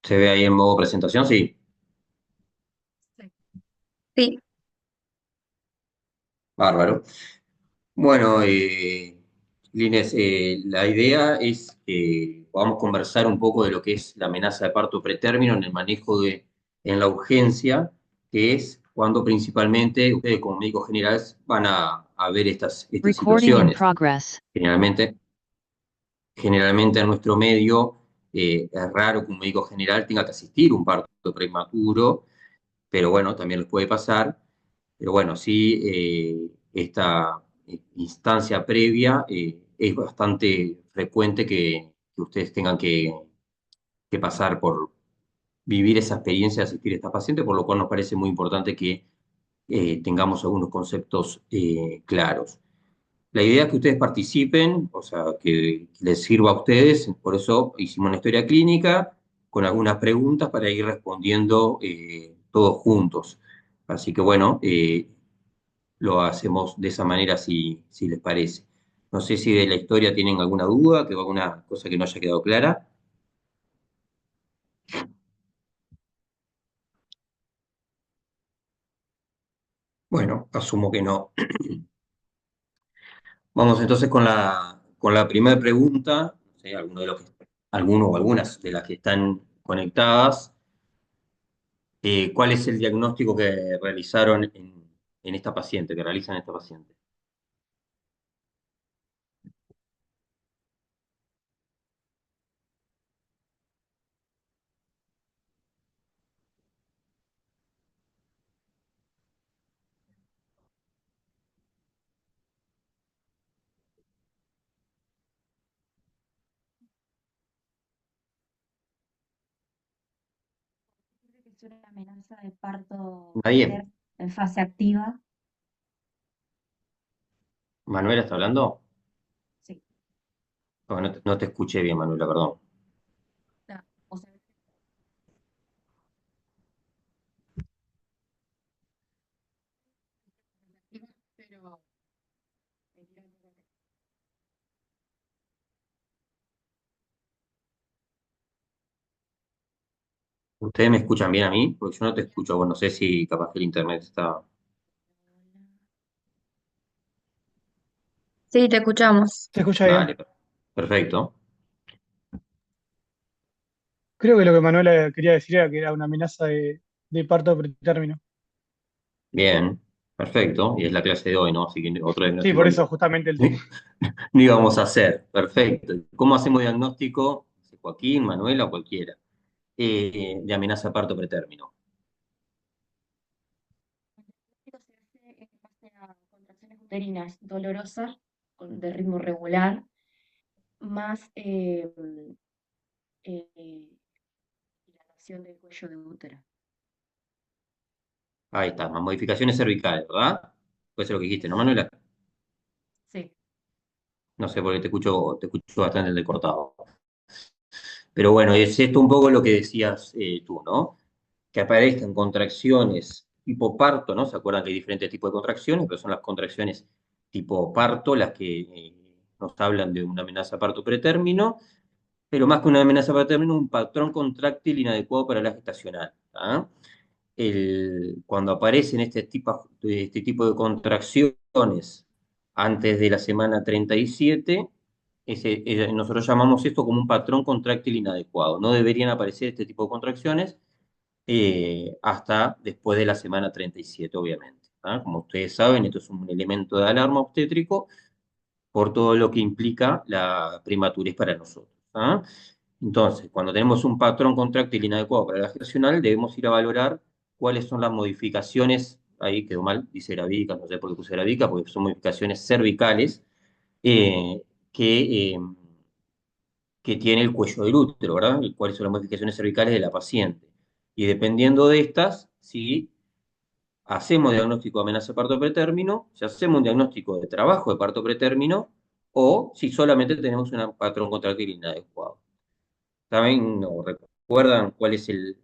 ¿Se ve ahí en modo presentación? Sí. Sí. Sí, Bárbaro. Bueno, Lines, la idea es que podamos conversar un poco de lo que es la amenaza de parto pretérmino en el manejo en la urgencia, que es cuando principalmente ustedes como médicos generales van a ver estas Recording in situaciones. progress. Generalmente, generalmente en nuestro medio es raro que un médico general tenga que asistir a un parto prematuro, pero bueno, también les puede pasar. Pero bueno, sí, esta instancia previa es bastante frecuente que ustedes tengan que pasar por vivir esa experiencia de asistir a esta paciente, por lo cual nos parece muy importante que tengamos algunos conceptos claros. La idea es que ustedes participen, o sea, que les sirva a ustedes, por eso hicimos una historia clínica con algunas preguntas para ir respondiendo todos juntos. Así que bueno, lo hacemos de esa manera si les parece. No sé si de la historia tienen alguna duda, que alguna cosa que no haya quedado clara. Bueno, asumo que no. Vamos entonces con la primera pregunta. No sé, alguno o algunas de las que están conectadas. ¿Cuál es el diagnóstico que realizaron en esta paciente, que realizan esta paciente? es una amenaza de parto ¿Nadie? en fase activa. ¿Manuela está hablando? Sí. No te escuché bien, Manuela, perdón. No, o sea, pero ¿Ustedes me escuchan bien a mí? Porque yo no te escucho. Bueno, no sé si capaz que el internet está... sí, te escuchamos. Se escucha bien. Dale, perfecto. Creo que lo que Manuela quería decir era que era una amenaza de parto pretérmino. Bien, perfecto. Y es la clase de hoy, ¿no? Así que otro Sí, diagnóstico por eso justamente el tema. no íbamos a hacer. Perfecto. ¿Cómo hacemos diagnóstico? Joaquín, Manuela o cualquiera. De amenaza de parto pretérmino. Esto se hace en base a contracciones uterinas dolorosas, de ritmo regular, más dilatación del cuello de útero. Ahí está, más modificaciones cervicales, ¿verdad? Puede ser lo que dijiste, ¿no, Manuela? Sí. No sé, porque te escucho bastante entrecortado. Pero bueno, es esto un poco lo que decías tú, ¿no? Que aparezcan contracciones tipo parto, ¿no? ¿Se acuerdan que hay diferentes tipos de contracciones? Pero son las contracciones tipo parto las que nos hablan de una amenaza de parto pretérmino, pero más que una amenaza para término, un patrón contráctil inadecuado para la gestacional. ¿Ah? Cuando aparecen este tipo de contracciones antes de la semana 37, nosotros llamamos esto como un patrón contráctil inadecuado. No deberían aparecer este tipo de contracciones hasta después de la semana 37, obviamente. ¿Ah? Como ustedes saben, esto es un elemento de alarma obstétrico por todo lo que implica la prematurez para nosotros. ¿Ah? Entonces, cuando tenemos un patrón contráctil inadecuado para la gestacional, debemos ir a valorar cuáles son las modificaciones, ahí quedó mal, dice Eravica, no sé por qué puse Eravica, porque son modificaciones cervicales eh, que, eh, que tiene el cuello del útero, ¿verdad? Y cuáles son las modificaciones cervicales de la paciente. Y dependiendo de estas, si hacemos diagnóstico de amenaza de parto pretérmino, si hacemos un diagnóstico de trabajo de parto pretérmino, o si solamente tenemos un patrón contráctil inadecuado. ¿Saben o recuerdan cuál es el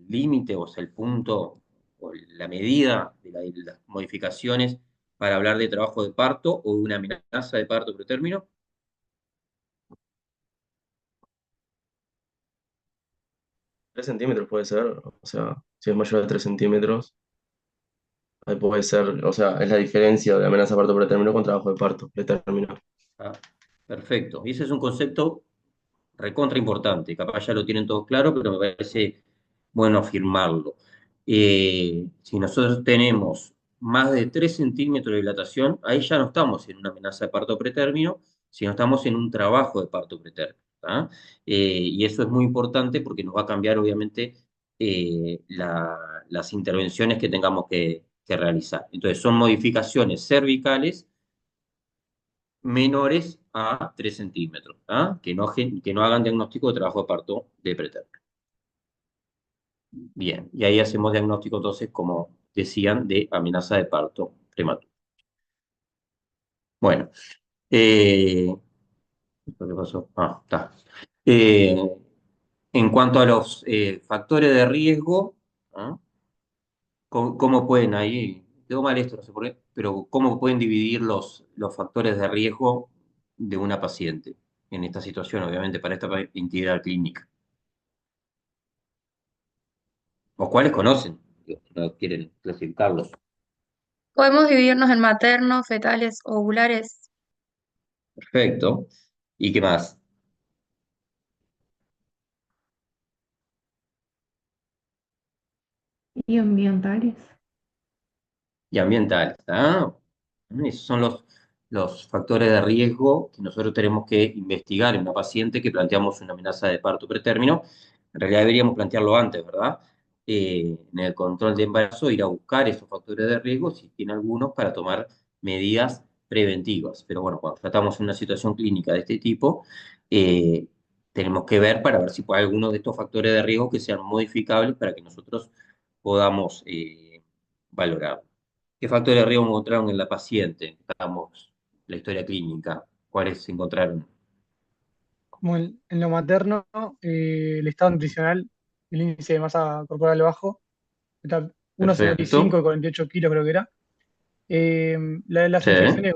límite, o sea, el punto o la medida de las modificaciones para hablar de trabajo de parto o de una amenaza de parto pretérmino? 3 centímetros puede ser, o sea, si es mayor de 3 centímetros, ahí puede ser, o sea, es la diferencia de amenaza de parto pretérmino con trabajo de parto pretérmino. ¿Ah? Perfecto. Y ese es un concepto recontra importante. Capaz ya lo tienen todos claro, pero me parece bueno afirmarlo. Si nosotros tenemos más de 3 centímetros de dilatación, ahí ya no estamos en una amenaza de parto pretérmino, sino estamos en un trabajo de parto pretérmino. ¿Tá? Y eso es muy importante porque nos va a cambiar, obviamente, las intervenciones que tengamos que realizar. Entonces, son modificaciones cervicales menores a 3 centímetros, ¿ah? Que no hagan diagnóstico de trabajo de parto de pretérmino. Bien, y ahí hacemos diagnóstico entonces, como decían, de amenaza de parto prematuro. Bueno, ¿qué pasó? Ah, está. Eh, en cuanto a los factores de riesgo, ¿ah? ¿Cómo pueden ahí, quedó mal esto, no sé por qué, pero cómo pueden dividir los factores de riesgo de una paciente en esta situación, obviamente, para esta entidad clínica? ¿O cuáles conocen? Digo, no quieren clasificarlos. Podemos dividirnos en maternos, fetales, ovulares. Perfecto. ¿Y qué más? Y ambientales. Y ambientales. ¿Ah? Esos son los factores de riesgo que nosotros tenemos que investigar en una paciente que planteamos una amenaza de parto pretérmino. En realidad deberíamos plantearlo antes, ¿verdad? En el control de embarazo, ir a buscar esos factores de riesgo, si tiene algunos, para tomar medidas preventivas. Pero bueno, cuando tratamos una situación clínica de este tipo, eh, tenemos que ver para ver si hay algunos de estos factores de riesgo que sean modificables para que nosotros podamos valorar. ¿Qué factores de riesgo encontraron en la paciente? Digamos, la historia clínica. ¿Cuáles se encontraron? Como en lo materno, el estado nutricional, el índice de masa corporal bajo, está 1,75 y Perfecto. 48 kilos creo que era. Eh, las Sí, infecciones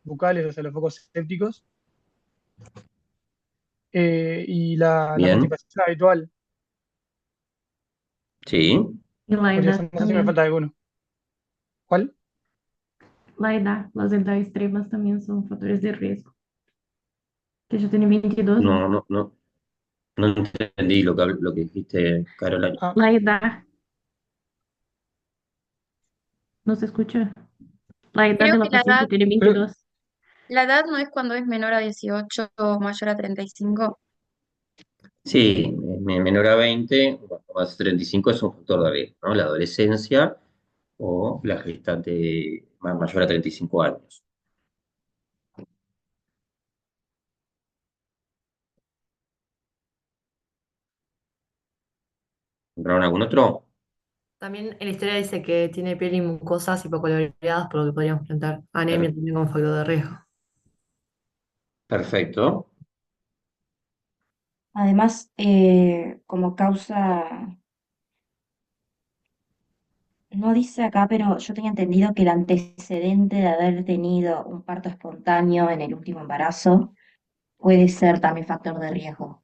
bucales, o sea, los focos sépticos, y la bien, constipación habitual, sí. Y la podría edad ser, no sé si me también. falta alguno. ¿Cuál? La edad, las edades extremas también son factores de riesgo. Que yo tenía 22, ¿no? No, no, no, no entendí lo que dijiste, Carolina. Ah, La edad, no se escucha. La edad Creo de que la paciente tiene creo, 22. la edad no es cuando es menor a 18 o mayor a 35. Sí, menor a 20, bueno, más de 35 es un factor de riesgo, ¿no? La adolescencia o la gestante mayor a 35 años. ¿Encontraron algún otro? También en la historia dice que tiene piel y mucosas hipocoloreadas, por lo que podríamos plantear anemia Per- también como factor de riesgo. Perfecto. Además, como causa, no dice acá, pero yo tenía entendido que el antecedente de haber tenido un parto espontáneo en el último embarazo puede ser también factor de riesgo.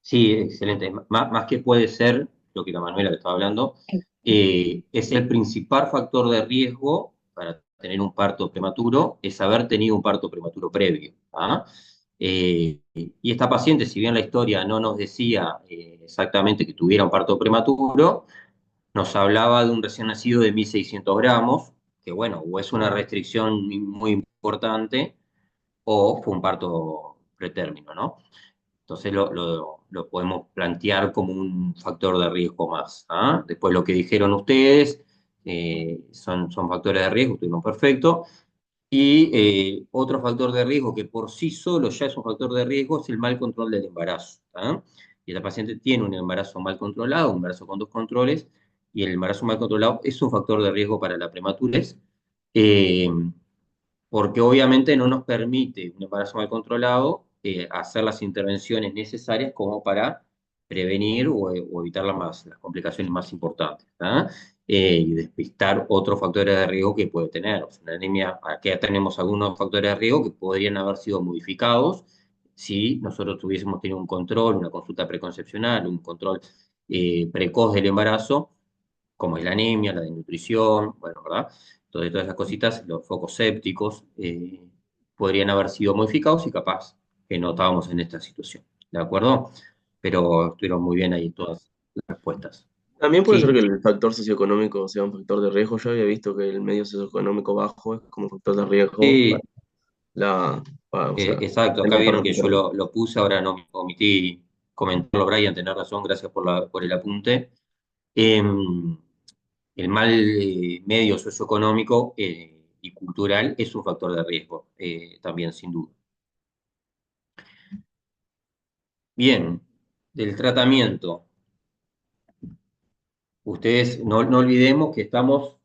Sí, excelente. Más que puede ser, lo que la Manuela que estaba hablando, es el principal factor de riesgo para tener un parto prematuro, es haber tenido un parto prematuro previo. ¿Ah? Y esta paciente, si bien la historia no nos decía exactamente que tuviera un parto prematuro, nos hablaba de un recién nacido de 1.600 gramos, que bueno, o es una restricción muy importante o fue un parto pretérmino, ¿no? Entonces lo podemos plantear como un factor de riesgo más. ¿Ah? Después lo que dijeron ustedes son factores de riesgo, estuvieron perfecto. Y otro factor de riesgo que por sí solo ya es un factor de riesgo es el mal control del embarazo. ¿Ah? Y la paciente tiene un embarazo mal controlado, un embarazo con dos controles, y el embarazo mal controlado es un factor de riesgo para la prematurez. Eh, Porque obviamente no nos permite un embarazo mal controlado hacer las intervenciones necesarias como para prevenir o evitar las complicaciones más importantes, ¿ah? Y despistar otros factores de riesgo que puede tener. O sea, la anemia, aquí ya tenemos algunos factores de riesgo que podrían haber sido modificados si nosotros tuviésemos tenido un control, una consulta preconcepcional, un control precoz del embarazo, como es la anemia, la desnutrición, bueno, ¿verdad? Entonces, todas esas cositas, los focos sépticos, podrían haber sido modificados y capaz que no estábamos en esta situación, ¿de acuerdo? Pero estuvieron muy bien ahí todas las respuestas. También puede ser ¿Sí? que el factor socioeconómico sea un factor de riesgo. Yo había visto que el medio socioeconómico bajo es como factor de riesgo para Sí, o sea, exacto, acá tener vieron parto que yo preterno. lo puse, ahora no me omití comentarlo, Brian, tenés razón, gracias por el apunte. El mal medio socioeconómico y cultural es un factor de riesgo, también, sin duda. Bien, del tratamiento. Ustedes no olvidemos que estamos,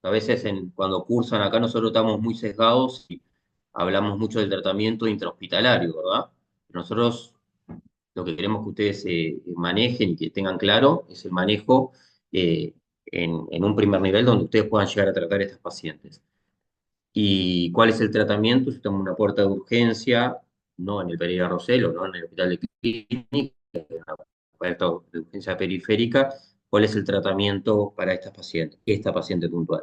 a veces cuando cursan acá, nosotros estamos muy sesgados y hablamos mucho del tratamiento intrahospitalario, ¿verdad? Nosotros lo que queremos que ustedes manejen y que tengan claro es el manejo en un primer nivel donde ustedes puedan llegar a tratar a estos pacientes. ¿Y cuál es el tratamiento? Si estamos en una puerta de urgencia, no en el Pereira Rosell, no en el hospital de clínica, en una puerta de urgencia periférica, ¿cuál es el tratamiento para estas pacientes, esta paciente puntual?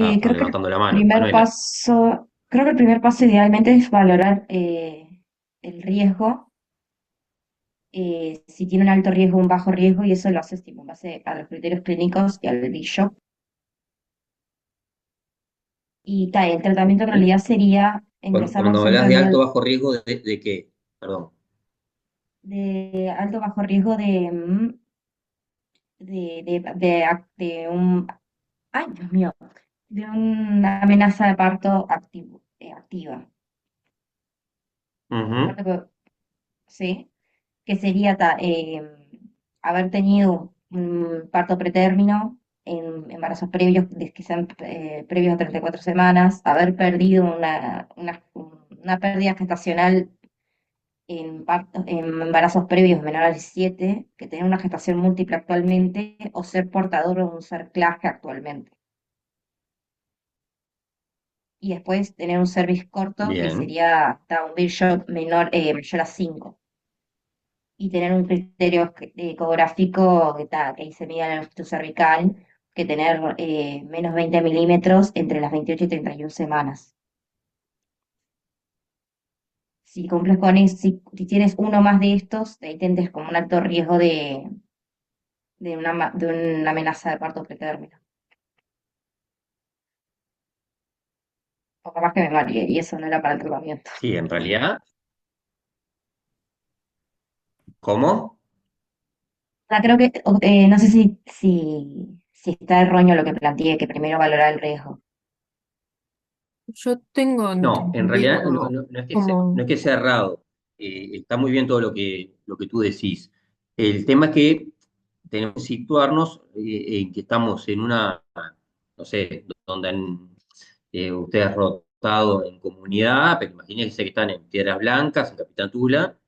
Ah, están Creo que levantando la mano, Manuela. creo que el primer paso idealmente es valorar el riesgo, si tiene un alto riesgo o un bajo riesgo, y eso lo haces tipo, en base a los criterios clínicos y al BISHOP. Y el tratamiento en realidad sería Cuando ingresarlos en hablas de alto realidad o bajo riesgo, de qué? Perdón. de alto o bajo riesgo de un, ay, Dios mío, de una amenaza de parto activa. Ujú, ¿Sí? Que sería haber tenido un parto pretérmino en embarazos previos, que sean previos a 34 semanas, haber perdido una pérdida gestacional en embarazos previos menores a 17, que tener una gestación múltiple actualmente o ser portador de un CERCLAS actualmente. Y después tener un cervix corto, que bien, sería hasta un BISHOP mayor a 5. Y tener un criterio ecográfico que ahí se mida la longitud cervical, que tener menos 20 milímetros entre las 28 y 31 semanas. Si cumples con eso, si tienes uno más de estos, ahí tendrás como un alto riesgo de una amenaza de parto pretérmino. O capaz que me mareé y eso no era para el tratamiento. sí, en realidad, ¿cómo? Creo que, no sé si está erróneo lo que planteé, que primero valorar el riesgo. Yo tengo No, en realidad entendido no es que no como, es que sea errado. Está muy bien todo lo que tú decís. El tema es que tenemos que situarnos en que estamos en una, no sé, donde han ustedes rotado en comunidad, pero imagínense que están en Piedras Blancas, en Capitán Tula,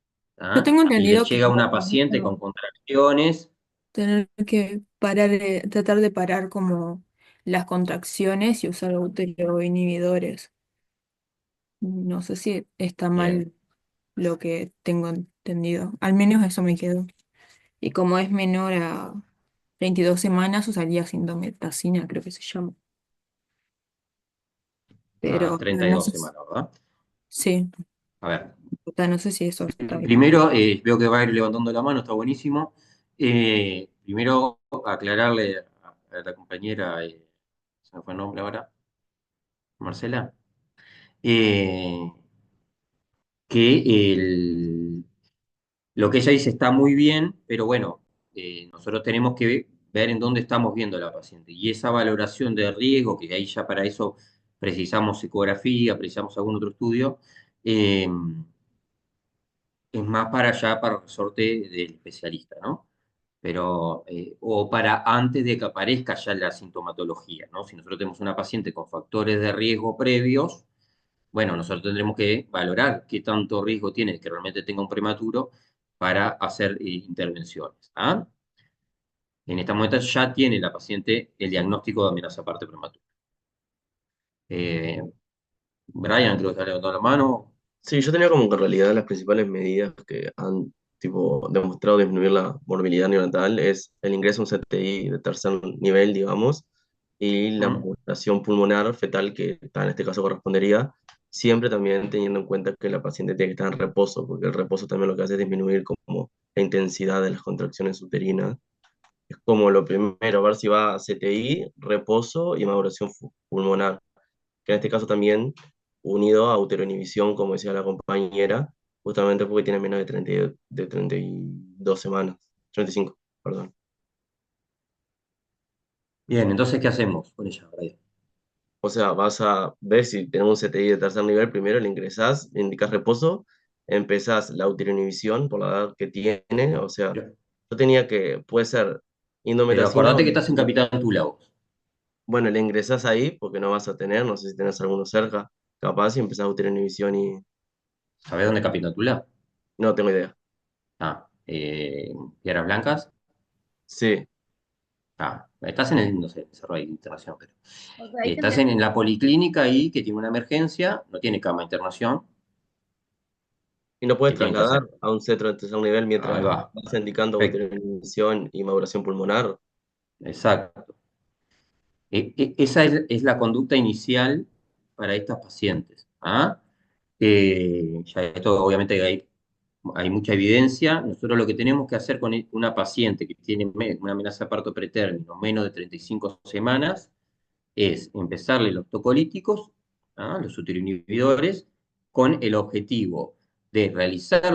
yo ¿ah? tengo Y les entendido que llega es una bajo paciente con riesgo contracciones. tener que parar, tratar de parar como las contracciones y usar útero inhibidores. No sé si está Bien, mal lo que tengo entendido. Al menos eso me quedó. Y como es menor a 22 semanas, usaría sintometacina, creo que se llama. a Pero no 32 sé semanas, ¿verdad? sí, A ver. no sé si eso está bien. Primero, veo que va a ir levantando la mano, está buenísimo. Primero, aclararle a la compañera, se me fue el nombre ahora, Marcela, eh, que lo que ella dice está muy bien, pero bueno, nosotros tenemos que ver en dónde estamos viendo a la paciente. Y esa valoración de riesgo, que ahí ya para eso precisamos ecografía, precisamos algún otro estudio, eh, es más para allá, para el resorte del especialista, ¿no? Pero, o para antes de que aparezca ya la sintomatología, ¿no? Si nosotros tenemos una paciente con factores de riesgo previos, bueno, nosotros tendremos que valorar qué tanto riesgo tiene de que realmente tenga un prematuro para hacer intervenciones. ¿Ah? En esta momento ya tiene la paciente el diagnóstico de amenaza parte prematura. Eh, Brian creo que está levantando la mano. Sí, yo tenía como que en realidad las principales medidas que han tipo, demostrado disminuir la morbilidad neonatal es el ingreso a un CTI de tercer nivel, digamos, y la ¿Mm? modulación pulmonar fetal, que en este caso correspondería, siempre también teniendo en cuenta que la paciente tiene que estar en reposo, porque el reposo también lo que hace es disminuir como la intensidad de las contracciones uterinas. Es como lo primero, ver si va a CTI, reposo y maduración pulmonar, que en este caso también unido a uteroinhibición, como decía la compañera, justamente porque tiene menos de 32 semanas, 35, perdón. Bien, entonces, ¿qué hacemos con ella, Brian? O sea, vas a ver si tenemos un CTI de tercer nivel, primero le ingresás, le indicás reposo, empezás la uteroinhibición por la edad que tiene, o sea, Pero, yo tenía que, puede ser pero indometacina o acordate que estás en Capitán Tula vos. bueno, le ingresás ahí porque no vas a tener, no sé si tenés alguno cerca, capaz y empezás uteroinhibición y ¿Sabés dónde es Capitán Tula? no tengo idea. Ah, Piedras Blancas. Sí, Ah, estás en el, no sé, Cerro de Internación, pero O sea, hay que estás empezar. en la policlínica ahí que tiene una emergencia, no tiene cama de internación. y no puedes ¿Qué tienen que trasladar hacer? a un centro de tercer nivel Ahí mientras va. vas indicando Perfecto. uteroinhibición y maduración pulmonar. Exacto. Esa es la conducta inicial para estas pacientes. ¿Ah? Ya esto obviamente hay mucha evidencia. Nosotros lo que tenemos que hacer con una paciente que tiene una amenaza de parto pretérmino menos de 35 semanas es empezarle los tocolíticos, ¿ah? Los uteroinhibidores, con el objetivo de realizar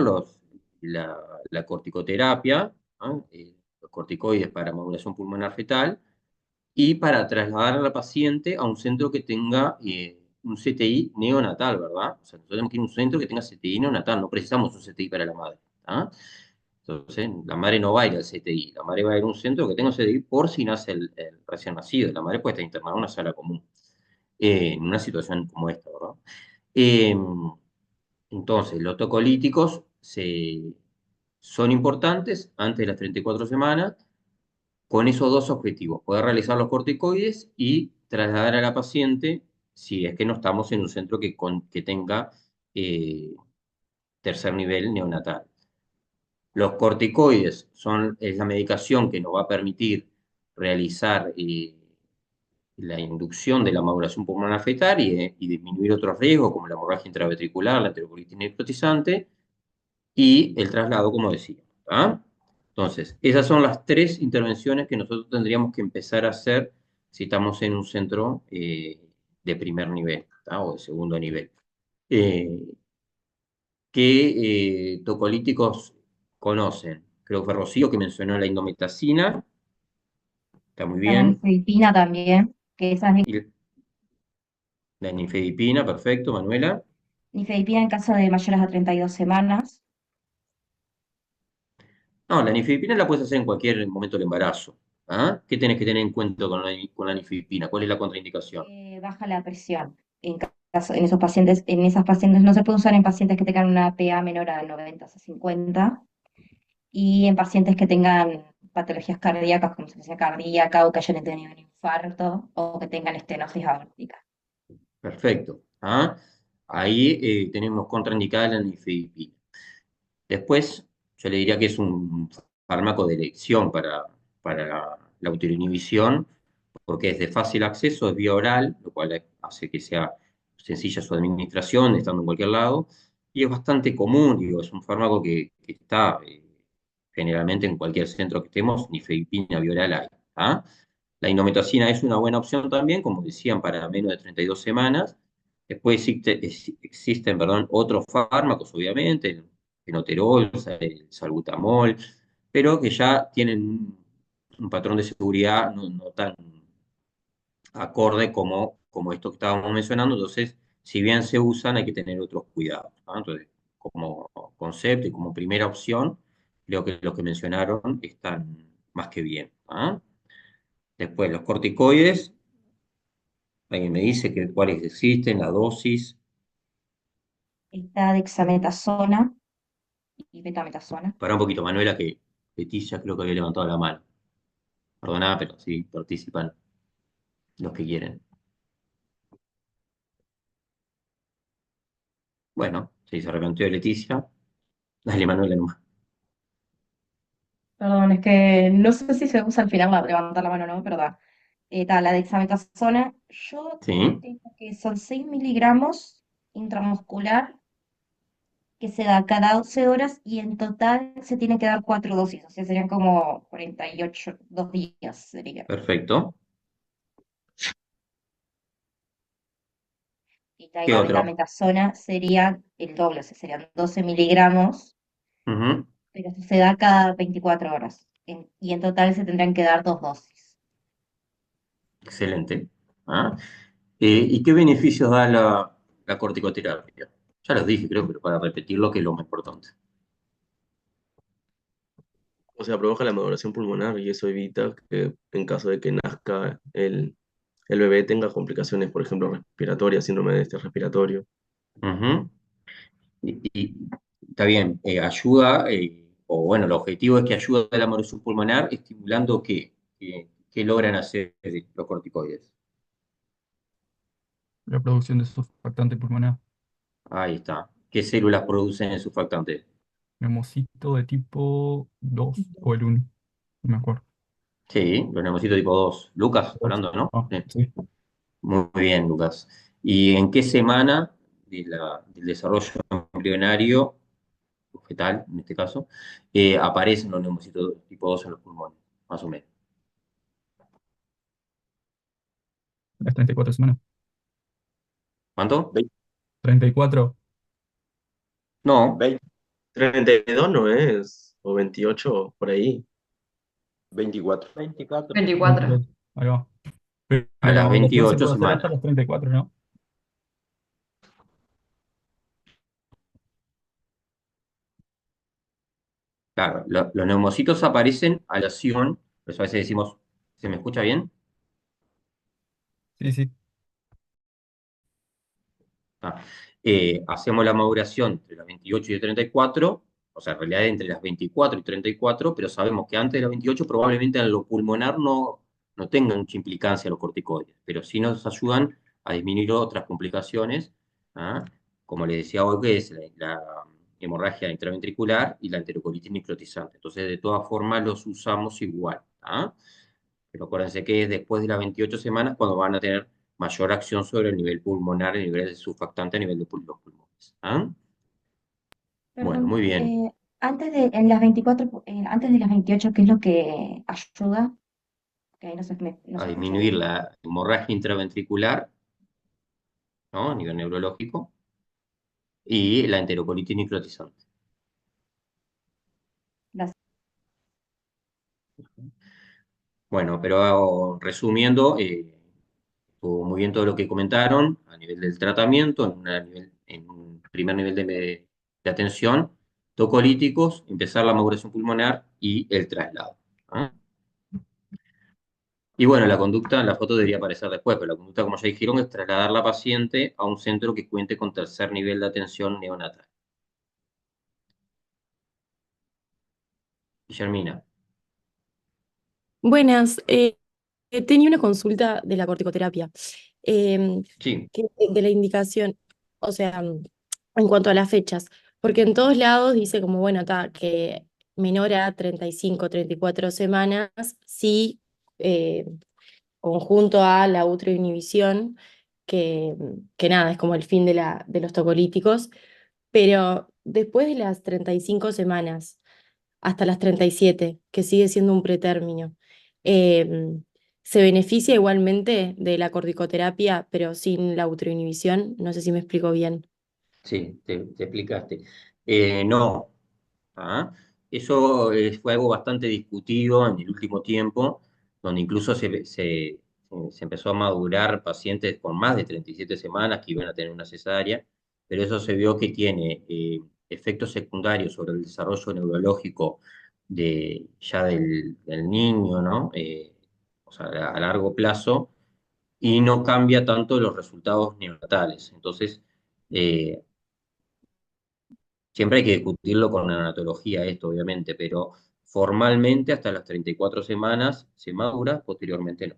la, la corticoterapia, ¿ah? Los corticoides para modulación pulmonar fetal, y para trasladar a la paciente a un centro que tenga un CTI neonatal, ¿verdad? O sea, nosotros tenemos que ir a un centro que tenga CTI neonatal, no precisamos un CTI para la madre. ¿Ah? Entonces, la madre no va a ir al CTI, la madre va a ir a un centro que tenga un CTI por si nace el recién nacido. La madre puede estar internada en una sala común, en una situación como esta, ¿verdad? Eh, entonces, los tocolíticos son importantes antes de las 34 semanas con esos dos objetivos, poder realizar los corticoides y trasladar a la paciente si es que no estamos en un centro que tenga eh, tercer nivel neonatal. Los corticoides es la medicación que nos va a permitir realizar la inducción de la maduración pulmonar fetal y disminuir otros riesgos como la hemorragia intraventricular, la enterocolitis necrotizante y el traslado, como decía. ¿Ah? Entonces, esas son las tres intervenciones que nosotros tendríamos que empezar a hacer si estamos en un centro de primer nivel, ¿tá? O de segundo nivel. Eh, ¿Qué tocolíticos conocen? Creo que fue Rocío que mencionó la indometacina, está muy La bien. nifedipina también, que esa es Y la nifedipina, perfecto, Manuela. nifedipina en caso de mayores a 32 semanas. No, la nifedipina la puedes hacer en cualquier momento del embarazo. ¿Ah? ¿Qué tenés que tener en cuenta con la nifedipina? ¿Cuál es la contraindicación? Baja la presión. En esos pacientes, en esas pacientes no se puede usar en pacientes que tengan una PA menor a 90 o 50 y en pacientes que tengan patologías cardíacas como insuficiencia cardíaca o que hayan tenido un infarto o que tengan estenosis aórtica. Perfecto. ¿Ah? Ahí tenemos contraindicada la nifedipina. Después, yo le diría que es un fármaco de elección para la uteroinhibición, porque es de fácil acceso, es vía oral, lo cual hace que sea sencilla su administración, estando en cualquier lado, y es bastante común, digo, es un fármaco que está generalmente en cualquier centro que estemos, nifedipina vía oral hay. ¿Ah? La indometacina es una buena opción también, como decían, para menos de 32 semanas. Después existen, perdón, otros fármacos, obviamente, el enoterol, el salbutamol, pero que ya tienen un patrón de seguridad no tan acorde como esto que estábamos mencionando. Entonces, si bien se usan, hay que tener otros cuidados, ¿no? Entonces, como concepto y como primera opción, creo que los que mencionaron están más que bien. ¿Ah? Después, los corticoides, alguien me dice que cuáles existen, la dosis. Está dexametasona y betametasona. Para un poquito, Manuela, que Leticia creo que había levantado la mano. Perdona, pero sí, participan los que quieren. Bueno, si se arrepintió de Leticia, dale Manuela nomás. Perdón, es que no sé si se usa al final levantar la mano o no, pero da. La dexametasona, yo Sí, tengo que son 6 miligramos intramuscular que se da cada 12 horas y en total se tiene que dar 4 dosis, o sea, serían como 48, 2 días sería. perfecto. Y ¿Qué la otro? betamethasona sería el doble, o sea, serían 12 miligramos, Ujú, pero se da cada 24 horas. Y en total se tendrán que dar 2 dosis. excelente. ¿Ah? ¿Y qué beneficios da la corticoterapia? Ya los dije, creo, pero para repetirlo, que es lo más importante. O sea, provoca la maduración pulmonar y eso evita que en caso de que nazca el bebé tenga complicaciones, por ejemplo, respiratorias, síndrome de este respiratorio. Ujú. Y está bien, ayuda, o bueno, el objetivo es que ayude a la maduración pulmonar, estimulando que logran hacer los corticoides. La producción de surfactante pulmonar. Ahí está. ¿Qué células producen el surfactante? Neumocito de tipo 2 o el 1, no me acuerdo. Sí, los neumocitos tipo 2. Lucas, Dos. hablando, ¿no? Ah, Sí. sí. Muy bien, Lucas. ¿Y en qué semana del desarrollo embrionario, fetal en este caso, aparecen los neumocitos tipo 2 en los pulmones? Más o menos. Las 34 semanas. ¿Cuánto? 34. No, 32 no es, o 28 por ahí. 24. 24. 22. Ahí va. Pero a la las maduración se 28 puede hacer hasta semanas. los 34, ¿no? Claro, los neumocitos aparecen a la acción, por eso a veces decimos, ¿se me escucha bien? Sí, sí. Ah, hacemos la maduración entre las 28 y 34, o sea, en realidad entre las 24 y 34, pero sabemos que antes de las 28 probablemente en lo pulmonar no tengan mucha implicancia los corticoides, pero sí nos ayudan a disminuir otras complicaciones, ¿ah? Como les decía hoy, que es la hemorragia intraventricular y la enterocolitis necrotizante. Entonces, de todas formas, los usamos igual, ¿ah? Pero acuérdense que es después de las 28 semanas cuando van a tener mayor acción sobre el nivel pulmonar, el nivel de surfactante a nivel de los pulmones. ¿Ah? Bueno, Perdón, muy bien. en las 24, antes de las 28, ¿qué es lo que ayuda? Que ahí no A se escuchó disminuir bien. la hemorragia intraventricular, ¿no? A nivel neurológico, y la enterocolitis necrotizante. Gracias. Bueno, pero resumiendo, estuvo muy bien todo lo que comentaron a nivel del tratamiento, en un primer nivel de atención, tocolíticos, empezar la maduración pulmonar y el traslado. ¿Ah? Y bueno, la conducta, la foto debería aparecer después, pero la conducta, como ya dijeron, es trasladar la paciente a un centro que cuente con tercer nivel de atención neonatal. Guillermina. Buenas, tenía una consulta de la corticoterapia, em, Sí, de la indicación, o sea, en cuanto a las fechas, porque en todos lados dice como, bueno, que menor a 35, 34 semanas, sí, eh, conjunto a la inhibición, que nada, es como el fin de de los tocolíticos, pero después de las 35 semanas hasta las 37, que sigue siendo un pretérmino. Se beneficia igualmente de la corticoterapia, pero sin la autoinhibición. No sé si me explico bien. sí, te explicaste. No, ¿ah? Eso fue algo bastante discutido en el último tiempo, donde incluso se empezó a madurar pacientes con más de 37 semanas que iban a tener una cesárea, pero eso se vio que tiene efectos secundarios sobre el desarrollo neurológico ya del niño, ¿no? O sea, a largo plazo, y no cambia tanto los resultados neonatales. Entonces, eh, siempre hay que discutirlo con la neonatología esto, obviamente, pero formalmente hasta las 34 semanas se madura, posteriormente no.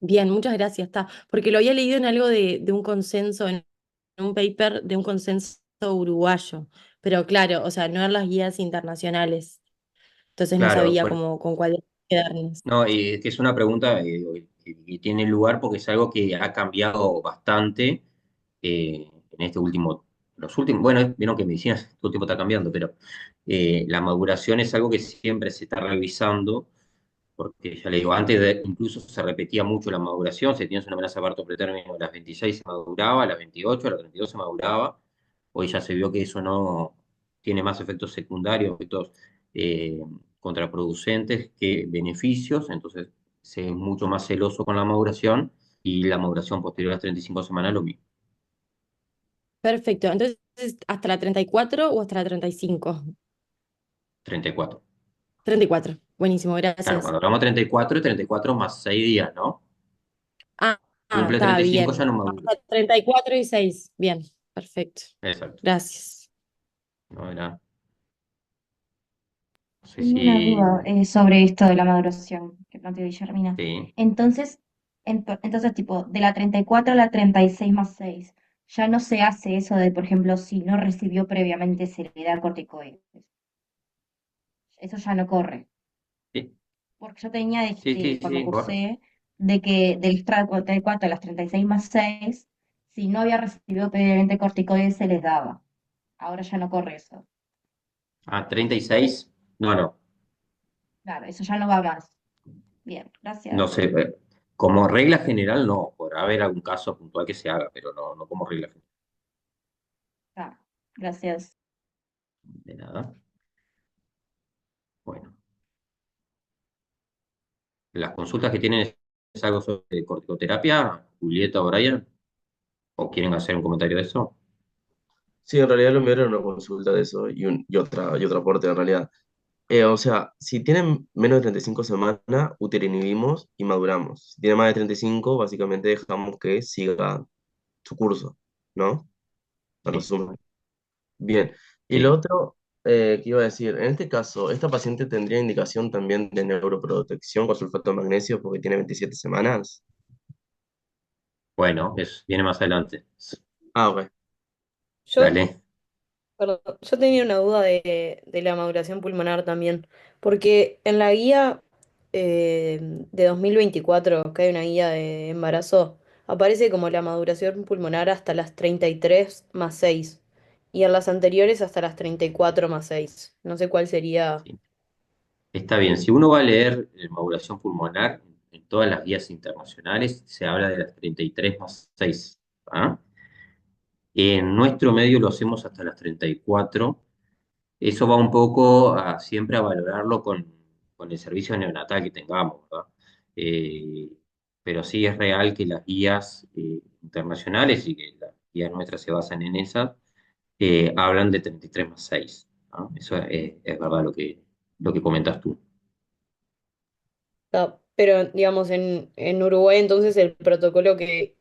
Bien, muchas gracias. Está, porque lo había leído en algo de un consenso un paper de un consenso uruguayo, pero claro, o sea, no en las guías internacionales, entonces no Claro, sabía bueno, cómo con cuál quedarnos. no, y que es una pregunta que tiene lugar porque es algo que ha cambiado bastante en este último, los últimos, bueno, vieron que medicina todo el tiempo está cambiando, pero la maduración es algo que siempre se está revisando, porque ya le digo, incluso se repetía mucho la maduración, si tenías una amenaza de parto pretérmino a las 26 se maduraba, a las 28, a las 32 se maduraba, hoy ya se vio que eso no tiene más efectos secundarios, efectos eh, contraproducentes que beneficios, entonces se es mucho más celoso con la maduración y la maduración posterior a las 35 semanas lo mismo, Perfecto, entonces, ¿hasta la 34 o hasta la 35? 34. 34, buenísimo, Claro, gracias. cuando hablamos de 34, es 34 más 6 días, ¿no? Cumple Está 35 ya bien. no madura. Hasta 34 y 6. Bien, perfecto. Exacto. Gracias. No era, no sé Tengo una si, duda sobre esto de la maduración que planteó Guillermina. sí. Entonces, entonces, tipo, de la 34 a la 36 más 6 ya no se hace eso de, por ejemplo, si no recibió previamente se le da corticoides. Eso ya no corre. Sí, Porque yo tenía, sí, sí, cuando sí, corre. cursé, de que del 34 a las 36 más 6 si no había recibido previamente corticoides, se les daba. Ahora ya no corre eso. Ah, 36. No, no, Claro, eso ya no va más. Bien, no gracias. sé. Como regla general, no. Podrá haber algún caso puntual que se haga, pero no, no como regla general. Ah, gracias. De nada. Bueno, las consultas que tienen es algo sobre corticoterapia, Julieta o Brian, o quieren hacer un comentario de eso. Sí, en realidad lo mío era una consulta de eso y otro aporte en realidad. O sea, si tienen menos de 35 semanas, uterinhibimos y maduramos. Si tiene más de 35, básicamente dejamos que siga su curso, ¿no? En Sí, resumen. Bien. Y lo sí. otro que iba a decir, en este caso, ¿esta paciente tendría indicación también de neuroprotección con sulfato de magnesio porque tiene 27 semanas? Bueno, viene más adelante. Ah, ok. Yo, Dale. perdón, yo tenía una duda de la maduración pulmonar también, porque en la guía de 2024, que hay una guía de embarazo, aparece como la maduración pulmonar hasta las 33 más 6 y en las anteriores hasta las 34 más 6. No sé cuál sería. Sí. Está bien. Si uno va a leer maduración pulmonar, en todas las guías internacionales se habla de las 33 más 6. ¿Ah? En nuestro medio lo hacemos hasta las 34. Eso va un poco siempre a valorarlo con el servicio neonatal que tengamos, ¿verdad? Eh, pero sí es real que las guías internacionales y que las guías nuestras se basan en esas, hablan de 33 más 6. ¿No? Eso es verdad lo que comentas tú. Pero, digamos, en Uruguay entonces el protocolo que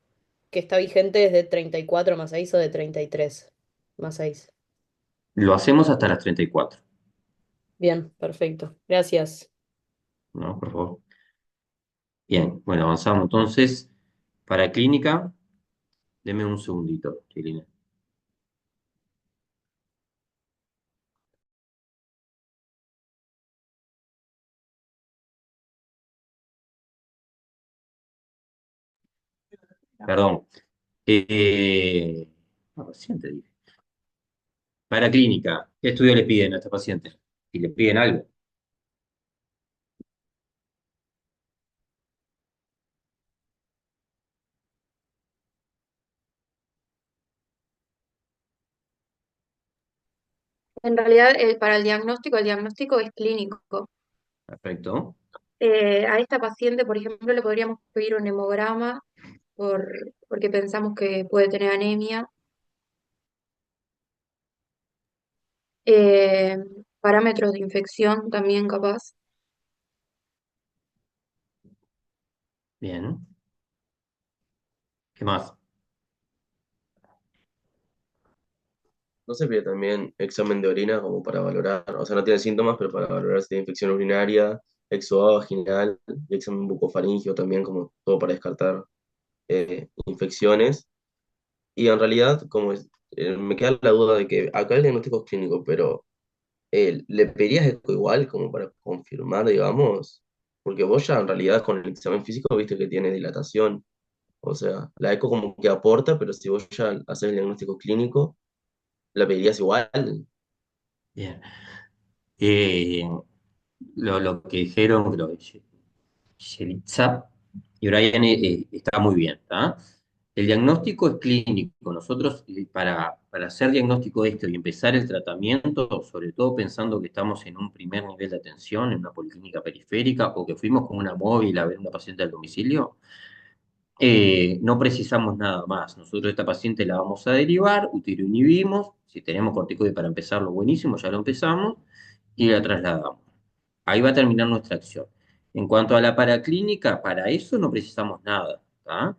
está vigente es de 34 más 6 o de 33 más 6. Lo hacemos hasta las 34, Bien, perfecto. Gracias. ¿no? Por favor. Bien, bueno, avanzamos entonces. Para clínica, deme un segundito, Chilina. Perdón. Paciente, dije. Para clínica, ¿qué estudio le piden a esta paciente? Si le piden algo. En realidad, para el diagnóstico es clínico. Perfecto. A esta paciente, por ejemplo, le podríamos pedir un hemograma porque pensamos que puede tener anemia. Eh, Parámetros de infección también capaz. Bien. ¿Qué más? No se pide también examen de orina como para valorar, o sea, no tiene síntomas, pero para valorar si tiene infección urinaria, exudado vaginal, y examen bucofaringio también, como todo para descartar infecciones. Y en realidad, me queda la duda de que acá el diagnóstico es clínico, pero ¿le pedirías eco igual como para confirmar, digamos? Porque vos ya en realidad con el examen físico viste que tiene dilatación. O sea, la eco como que aporta, pero si vos ya haces el diagnóstico clínico, ¿la pedirías igual? Bien. Eh, lo que dijeron, creo que Yelitza y Brian está muy bien, ¿tá? El diagnóstico es clínico. Nosotros, para hacer diagnóstico de esto y empezar el tratamiento, sobre todo pensando que estamos en un primer nivel de atención, en una policlínica periférica, o que fuimos con una móvil a ver a una paciente al domicilio, no precisamos nada más. Nosotros a esta paciente la vamos a derivar, uteroinhibimos, si tenemos corticoide para empezarlo, buenísimo, ya lo empezamos, y la trasladamos. Ahí va a terminar nuestra acción. En cuanto a la paraclínica, para eso no precisamos nada, ¿tá?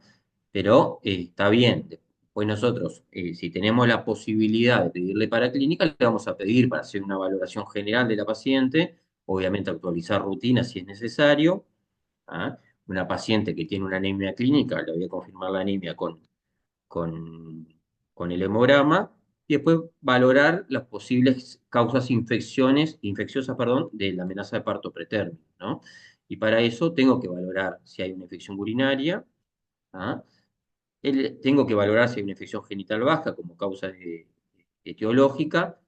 Pero está bien. Después nosotros, si tenemos la posibilidad de pedirle paraclínica, le vamos a pedir para hacer una valoración general de la paciente, obviamente actualizar rutinas si es necesario, ¿tá? Una paciente que tiene una anemia clínica, le voy a confirmar la anemia con, con el hemograma y después valorar las posibles causas infecciosas, perdón, de la amenaza de parto pretérmino, ¿no? Y para eso tengo que valorar si hay una infección urinaria, ¿ah? Tengo que valorar si hay una infección genital baja como causa etiológica.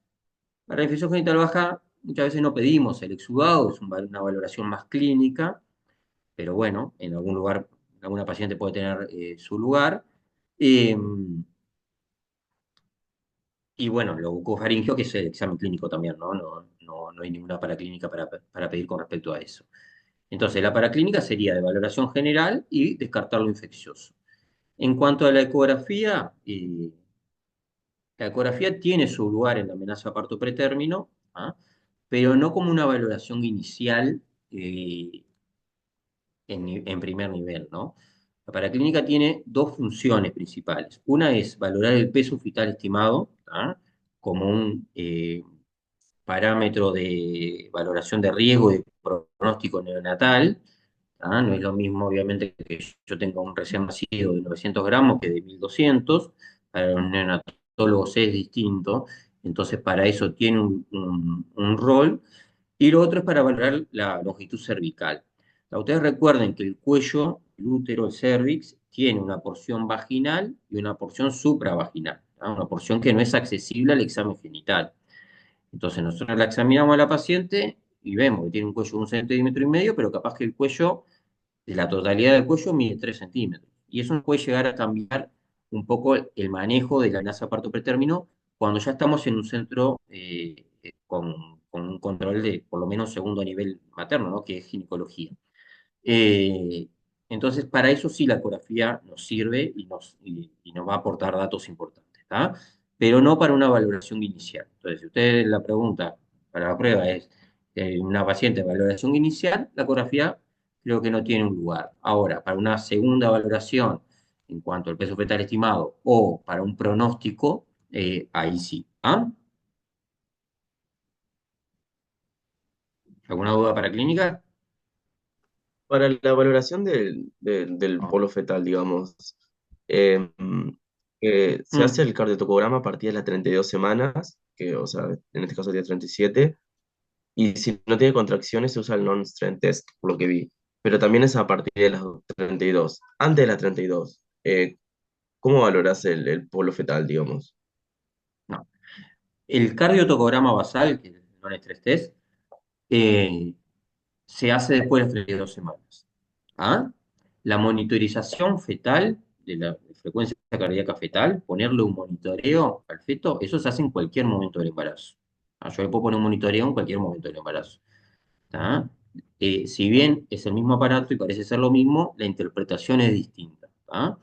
Para la infección genital baja muchas veces no pedimos el exudado, es una valoración más clínica, pero bueno, en algún lugar, alguna paciente puede tener su lugar. Eh, Y bueno, lo bucofaringeo, que es el examen clínico también, ¿no? No hay ninguna paraclínica para pedir con respecto a eso. Entonces, la paraclínica sería de valoración general y descartar lo infeccioso. En cuanto a la ecografía tiene su lugar en la amenaza de parto pretérmino, ¿ah? Pero no como una valoración inicial eh, en primer nivel, ¿no? La paraclínica tiene dos funciones principales. Una es valorar el peso fetal estimado, ¿ah? Como un parámetro de valoración de riesgo y de pronóstico neonatal, ¿ah? No es lo mismo, obviamente, que yo tenga un recién nacido de 900 gramos que de 1200. Para los neonatólogos es distinto, entonces para eso tiene un rol. Y lo otro es para valorar la longitud cervical. Ustedes recuerden que el cuello, el útero, el cervix, tiene una porción vaginal y una porción supravaginal, ¿ah? Una porción que no es accesible al examen genital. Entonces nosotros la examinamos a la paciente y vemos que tiene un cuello de 1,5 centímetros, pero capaz que el cuello, de la totalidad del cuello, mide 3 centímetros. Y eso puede llegar a cambiar un poco el manejo de la amenaza parto pretérmino cuando ya estamos en un centro con un control de por lo menos segundo nivel materno, ¿no? Que es ginecología. Eh, entonces, para eso sí la ecografía nos sirve y nos va a aportar datos importantes, ¿tá? Pero no para una valoración inicial. Entonces, si usted la pregunta para la prueba es una paciente de valoración inicial, la ecografía creo que no tiene un lugar. Ahora, para una segunda valoración en cuanto al peso fetal estimado o para un pronóstico, ahí sí. ¿Ah? ¿Alguna duda para clínica? Para la valoración del No. polo fetal, digamos, eh, se hace Mm. el cardiotocograma a partir de las 32 semanas, que, o sea, en este caso día 37, y si no tiene contracciones se usa el non-strength test, por lo que vi. Pero también es a partir de las 32. Antes de las 32, ¿cómo valoras el polo fetal, digamos? No. El cardiotocograma basal, que es el non-stress test, eh, se hace después de las 32 semanas. ¿Ah? La monitorización fetal, de la frecuencia cardíaca fetal, ponerle un monitoreo al feto, eso se hace en cualquier momento del embarazo. ¿Ah? Yo le puedo poner un monitoreo en cualquier momento del embarazo. ¿Tá? Si bien es el mismo aparato y parece ser lo mismo, la interpretación es distinta. ¿Tá?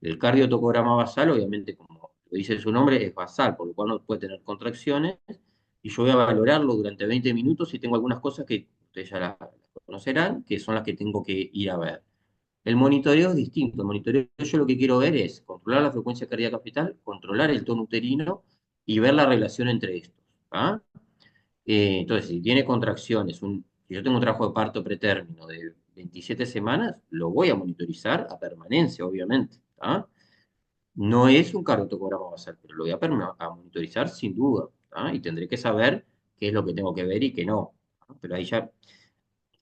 El cardiotocograma basal, obviamente, como lo dice su nombre, es basal, por lo cual no puede tener contracciones, y yo voy a valorarlo durante 20 minutos y tengo algunas cosas que ustedes ya las conocerán, que son las que tengo que ir a ver. El monitoreo es distinto. El monitoreo yo lo que quiero ver es controlar la frecuencia cardíaca fetal, controlar el tono uterino y ver la relación entre estos. ¿Ah? Entonces, si tiene contracciones, si yo tengo un trabajo de parto pretérmino de 27 semanas, lo voy a monitorizar a permanencia, obviamente. ¿Ah? No es un cardiotocograma basal, pero lo voy a monitorizar sin duda, ¿ah? Y tendré que saber qué es lo que tengo que ver y qué no. ¿Ah? Pero ahí ya,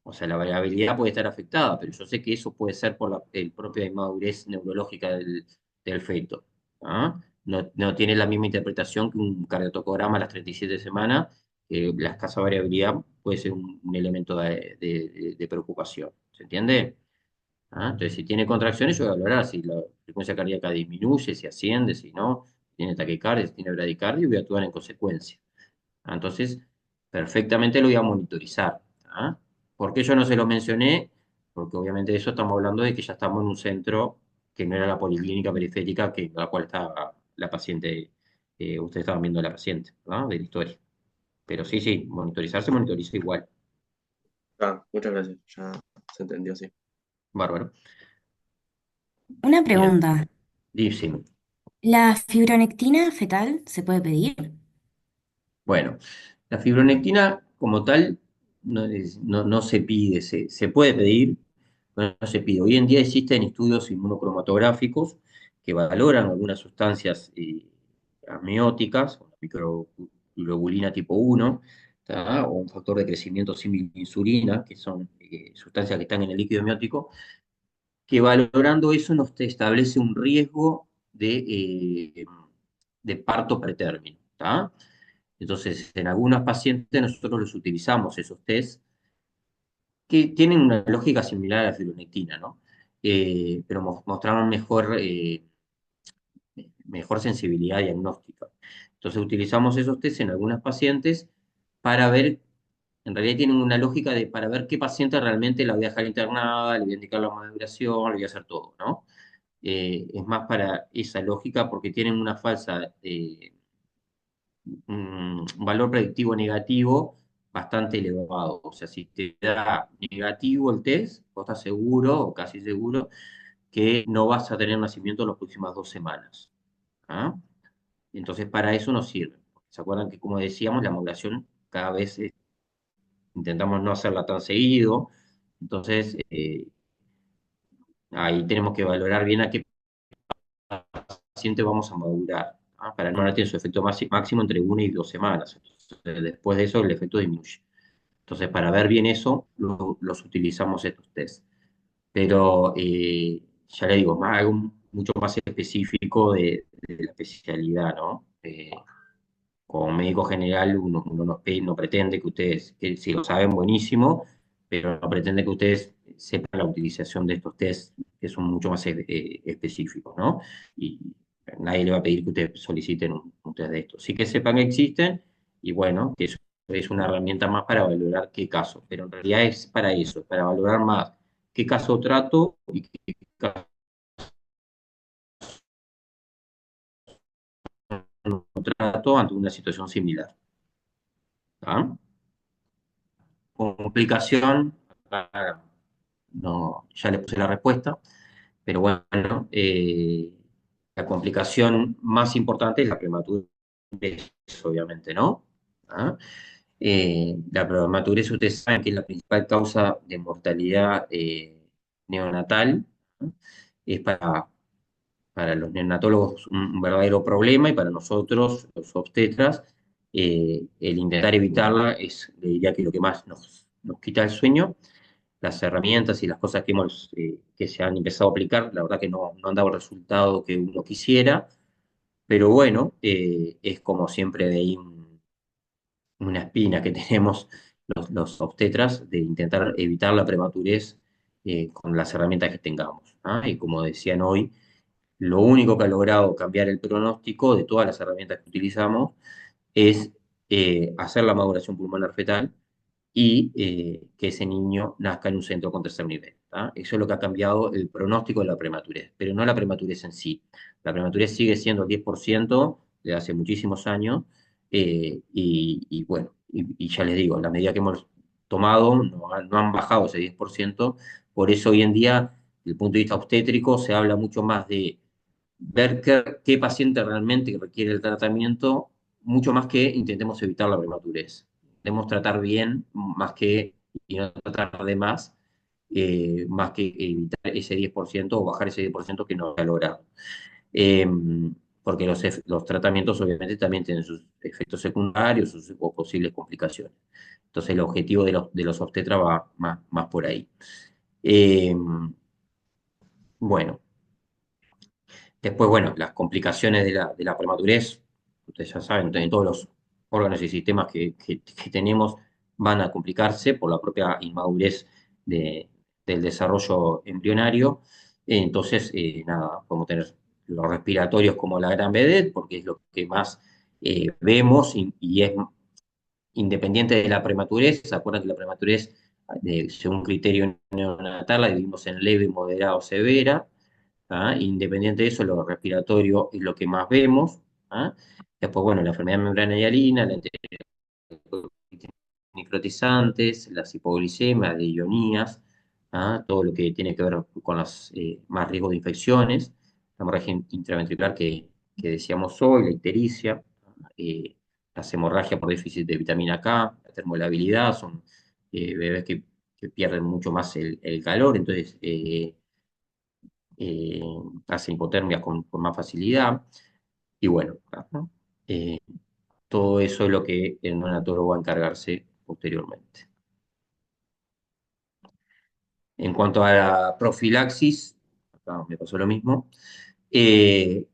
o sea, la variabilidad puede estar afectada, pero yo sé que eso puede ser por la propia inmadurez neurológica del feto. ¿Ah? No tiene la misma interpretación que un cardiotocograma a las 37 semanas, que la escasa variabilidad puede ser un elemento de preocupación. ¿Se entiende? ¿Ah? Entonces, si tiene contracciones, yo voy a valorar si la frecuencia cardíaca disminuye, si asciende, si no, si tiene taquicardia, si tiene bradicardia, y voy a actuar en consecuencia. ¿Ah? Entonces, perfectamente lo voy a monitorizar. ¿Ah? ¿Por qué yo no se lo mencioné? Porque obviamente de eso estamos hablando de que ya estamos en un centro que no era la policlínica periférica que, la cual estaba la paciente, ustedes estaban viendo a la paciente, ¿no? De la historia. Pero sí, sí, monitorizar se monitoriza igual. Ah, muchas gracias, ya se entendió, sí. Bárbaro. Una Bien, pregunta. dísimo. ¿La fibronectina fetal se puede pedir? Bueno, la fibronectina como tal no se pide, se puede pedir, pero no se pide. Hoy en día existen estudios inmunocromatográficos que valoran algunas sustancias amnióticas, o la microglobulina tipo 1, ¿tá? O un factor de crecimiento similar a insulina, que son sustancias que están en el líquido amniótico, que valorando eso nos te establece un riesgo de parto pretérmino. ¿Tá? Entonces, en algunos pacientes nosotros los utilizamos esos test que tienen una lógica similar a la fibronectina, ¿no? Pero mostraron mejor sensibilidad diagnóstica. Entonces, utilizamos esos test en algunos pacientes para ver, en realidad tienen una lógica para ver qué paciente realmente la voy a dejar internada, le voy a indicar la maduración, le voy a hacer todo, ¿no? Es más para esa lógica porque tienen una falsa un valor predictivo negativo bastante elevado. O sea, si te da negativo el test, vos estás seguro o casi seguro que no vas a tener nacimiento en las próximas 2 semanas. ¿Ah? Entonces, para eso nos sirve. ¿Se acuerdan que, como decíamos, la maduración cada vez intentamos no hacerla tan seguido? Entonces, ahí tenemos que valorar bien a qué paciente vamos a madurar, ¿ah? Para no tener su efecto máximo entre 1 y 2 semanas. Entonces, después de eso, el efecto disminuye. Entonces, para ver bien eso, los utilizamos estos test. Pero ya le digo, algo mucho más específico de la especialidad, ¿no? Como médico general, uno no pretende que ustedes, que si lo saben, buenísimo, pero no pretende que ustedes sepan la utilización de estos test que son mucho más específicos, ¿no? Y nadie le va a pedir que ustedes soliciten un test de estos. Sí que sepan que existen y bueno, que eso es una herramienta más para valorar qué caso, pero en realidad es para eso, es para valorar más qué caso trato y qué caso no trato ante una situación similar. ¿Ah? Complicación, no, ya le puse la respuesta, pero bueno, la complicación más importante es la prematurez, obviamente, ¿no? ¿Ah? La prematurez, ustedes saben que es la principal causa de mortalidad neonatal, ¿no? Es para los neonatólogos un verdadero problema y para nosotros, los obstetras, el intentar evitarla es, le diría que lo que más nos quita el sueño. Las herramientas y las cosas que se han empezado a aplicar, la verdad que no han dado el resultado que uno quisiera, pero bueno, es como siempre de ahí una espina que tenemos los obstetras de intentar evitar la prematurez con las herramientas que tengamos. ¿Ah? Y como decían hoy, lo único que ha logrado cambiar el pronóstico de todas las herramientas que utilizamos es hacer la maduración pulmonar fetal y que ese niño nazca en un centro con tercer nivel. ¿Tá? Eso es lo que ha cambiado el pronóstico de la prematurez, pero no la prematurez en sí. La prematurez sigue siendo el 10% de hace muchísimos años y bueno, y ya les digo, la medida que hemos tomado no han bajado ese 10%, por eso hoy en día, desde el punto de vista obstétrico, se habla mucho más de ver qué paciente realmente requiere el tratamiento, mucho más que intentemos evitar la prematurez. Debemos tratar bien, más que, y no tratar de más que evitar ese 10% o bajar ese 10% que no se ha logrado. eh, porque los tratamientos obviamente también tienen sus efectos secundarios o posibles complicaciones. Entonces el objetivo de los obstetras va más por ahí. Eh, bueno, después, bueno, las complicaciones de la prematurez, ustedes ya saben, en todos los órganos y sistemas que tenemos van a complicarse por la propia inmadurez del desarrollo embrionario. Entonces, nada, podemos tener los respiratorios como la gran vedette, porque es lo que más vemos y es independiente de la prematurez. ¿Se acuerdan que la prematurez, según criterio neonatal, la dividimos en leve, moderada o severa? ¿Ah? Independiente de eso, lo respiratorio es lo que más vemos. ¿Ah? Después, bueno, la enfermedad de membrana hialina, la necrotizantes, las hipoglicemias, de ionías, ¿ah? Todo lo que tiene que ver con los más riesgos de infecciones, la hemorragia intraventricular que decíamos hoy, la ictericia, eh, las hemorragias por déficit de vitamina K, la termolabilidad, son bebés que pierden mucho más el calor, entonces eh, hacen hipotermias con más facilidad. Y bueno, ¿no? Eh, todo eso es lo que el neonatólogo va a encargarse posteriormente. En cuanto a la profilaxis, acá me pasó lo mismo. eh,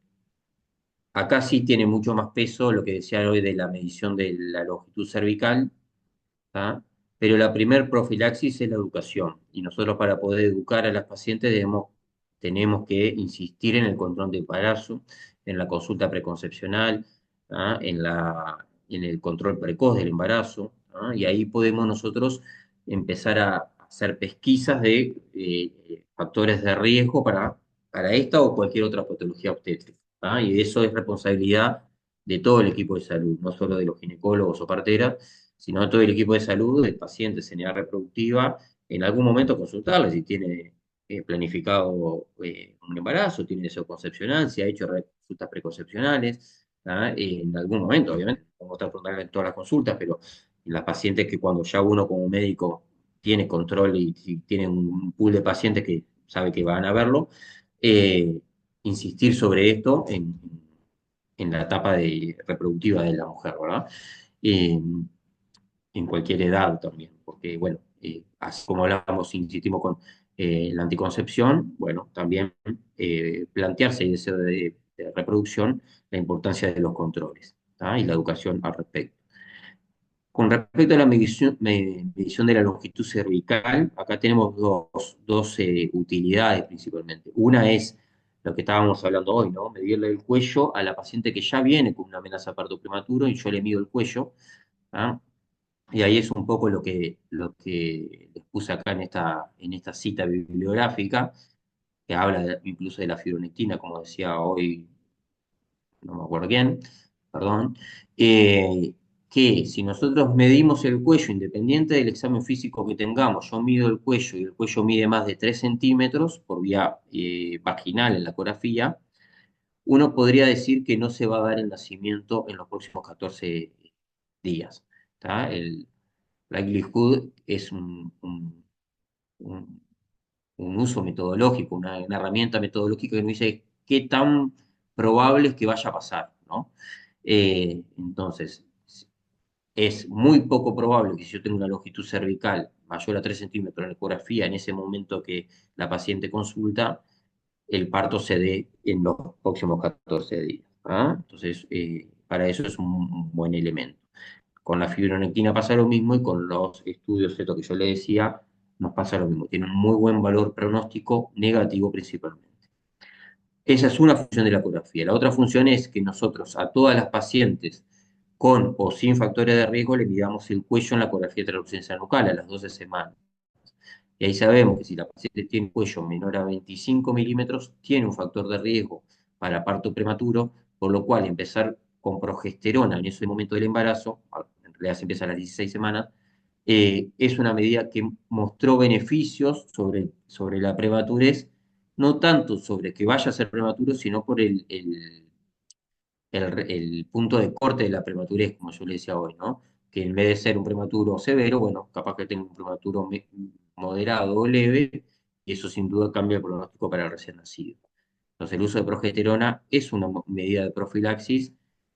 Acá sí tiene mucho más peso lo que decía hoy de la medición de la longitud cervical. ¿Ah? Pero la primer profilaxis es la educación, y nosotros para poder educar a las pacientes tenemos que insistir en el control de embarazo, en la consulta preconcepcional, ¿ah? En el control precoz del embarazo, ¿ah? Y ahí podemos nosotros empezar a hacer pesquisas de factores de riesgo para esta o cualquier otra patología obstétrica, ¿ah? Y eso es responsabilidad de todo el equipo de salud, no solo de los ginecólogos o parteras, sino de todo el equipo de salud, del paciente en edad reproductiva, en algún momento consultarle si tiene planificado un embarazo, tiene deseo concepcional, si ha hecho consultas preconcepcionales, ¿ah? En algún momento, obviamente, vamos a estar preguntando en todas las consultas, pero en las pacientes que cuando ya uno como médico tiene control y tiene un pool de pacientes que sabe que van a verlo, eh, insistir sobre esto en la etapa reproductiva de la mujer, ¿verdad? Eh, en cualquier edad también, porque bueno, así como hablamos, insistimos con la anticoncepción, bueno, también plantearse el deseo de reproducción, la importancia de los controles, ¿tá? Y la educación al respecto. Con respecto a la medición de la longitud cervical, acá tenemos dos utilidades principalmente. Una es lo que estábamos hablando hoy, ¿no? Medirle el cuello a la paciente que ya viene con una amenaza de parto prematuro y yo le mido el cuello. ¿Ah? Y ahí es un poco lo que les puse acá en esta cita bibliográfica, que habla incluso de la fibronectina, como decía hoy, no me acuerdo quién, perdón, que si nosotros medimos el cuello, independiente del examen físico que tengamos, yo mido el cuello y el cuello mide más de 3 centímetros por vía vaginal en la ecografía, uno podría decir que no se va a dar el nacimiento en los próximos 14 días. ¿Tá? Likelihood es un- un uso metodológico, una herramienta metodológica que nos dice qué tan probable es que vaya a pasar, ¿no? Entonces, es muy poco probable que si yo tengo una longitud cervical mayor a 3 centímetros en la ecografía, en ese momento que la paciente consulta, el parto se dé en los próximos 14 días. ¿Ah? Entonces, para eso es un buen elemento. Con la fibronectina pasa lo mismo y con los estudios, esto que yo le decía, nos pasa lo mismo. Tienen un muy buen valor pronóstico, negativo principalmente. Esa es una función de la ecografía. La otra función es que nosotros a todas las pacientes con o sin factores de riesgo le midamos el cuello en la ecografía de translucencia nucal a las 12 semanas. Y ahí sabemos que si la paciente tiene un cuello menor a 25 milímetros, tiene un factor de riesgo para parto prematuro, por lo cual empezar con progesterona en ese momento del embarazo, en realidad se empieza a las 16 semanas, es una medida que mostró beneficios sobre la prematurez, no tanto sobre que vaya a ser prematuro, sino por el punto de corte de la prematurez, como yo le decía hoy, ¿no? Que en vez de ser un prematuro severo, bueno, capaz que tenga un prematuro moderado o leve, y eso sin duda cambia el pronóstico para el recién nacido. Entonces, el uso de progesterona es una medida de profilaxis.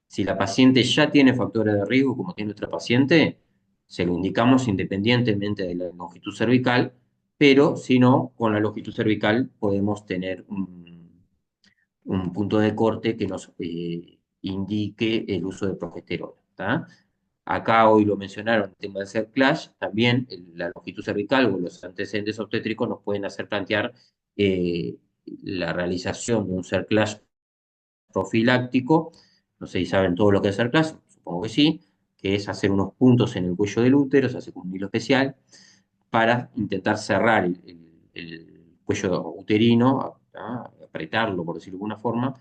Si la paciente ya tiene factores de riesgo, como tiene nuestra paciente, se lo indicamos independientemente de la longitud cervical, pero si no, con la longitud cervical podemos tener un punto de corte que nos indique el uso de progesterona. ¿Tá? Acá hoy lo mencionaron, el tema del CERCLASH, también la longitud cervical o los antecedentes obstétricos nos pueden hacer plantear eh, la realización de un CERCLASH profiláctico. No sé si saben todo lo que es CERCLASH, supongo que sí, que es hacer unos puntos en el cuello del útero, se hace con un hilo especial, para intentar cerrar el cuello uterino, ¿tá? Apretarlo, por decirlo de alguna forma,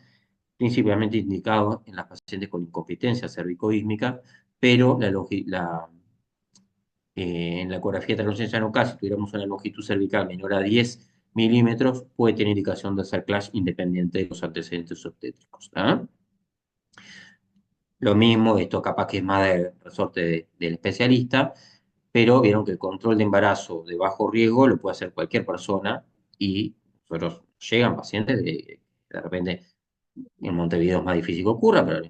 principalmente indicado en las pacientes con incompetencia cervicoísmica, pero en la ecografía de translucencia si tuviéramos una longitud cervical menor a 10 milímetros, puede tener indicación de hacer clash independiente de los antecedentes obstétricos. ¿Tá? Lo mismo, esto capaz que es más del resorte del especialista, pero vieron que el control de embarazo de bajo riesgo lo puede hacer cualquier persona y nosotros llegan pacientes de repente en Montevideo es más difícil que ocurra, pero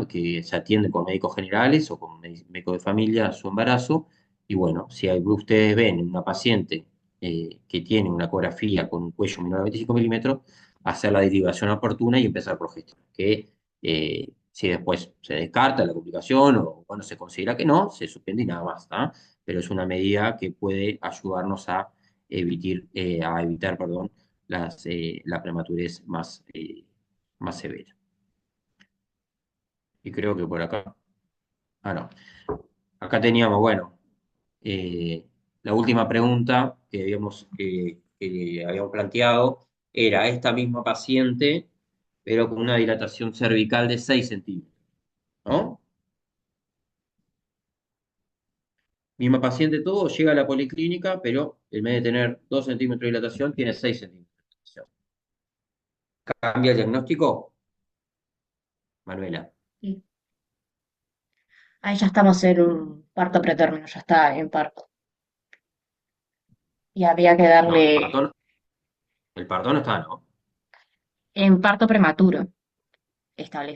que se atiende con médicos generales o con médicos de familia a su embarazo. Y bueno, si ustedes ven una paciente que tiene una ecografía con un cuello menor a 25 milímetros, hacer la derivación oportuna y empezar progesterona, que si después se descarta la complicación o bueno, se considera que no, se suspende y nada más. Pero es una medida que puede ayudarnos a evitar, perdón, la prematurez más severa. Y creo que por acá, no, acá teníamos, bueno, la última pregunta que habíamos planteado era esta misma paciente, pero con una dilatación cervical de 6 centímetros, ¿no? Misma paciente todo, llega a la policlínica, pero en vez de tener 2 centímetros de dilatación, tiene 6 centímetros de dilatación. ¿Cambia el diagnóstico, Manuela? Sí. Ahí ya estamos en un parto pretérmino, ya está en parto. Y había que No, darle el parto no está, ¿no? en parto prematuro.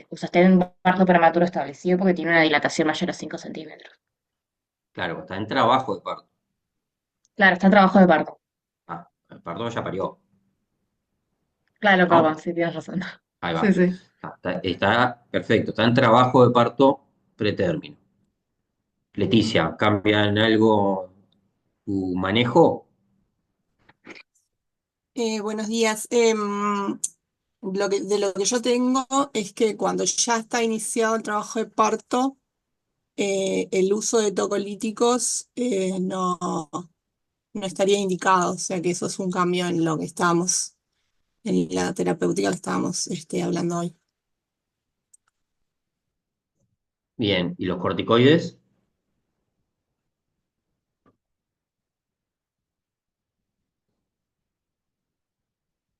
O sea, está en parto prematuro establecido porque tiene una dilatación mayor a 5 centímetros. Claro, está en trabajo de parto. Claro, está en trabajo de parto. El parto ya parió, Claro, perdón, ¿no? sí, tienes razón. Ahí Sí, va. sí. Está perfecto, está en trabajo de parto pretérmino. Leticia, ¿cambia en algo tu manejo? Buenos días. De lo que yo tengo es que cuando ya está iniciado el trabajo de parto, el uso de tocolíticos no estaría indicado. O sea que eso es un cambio en lo que estábamos, en la terapéutica que estábamos hablando hoy. Bien, ¿y los corticoides?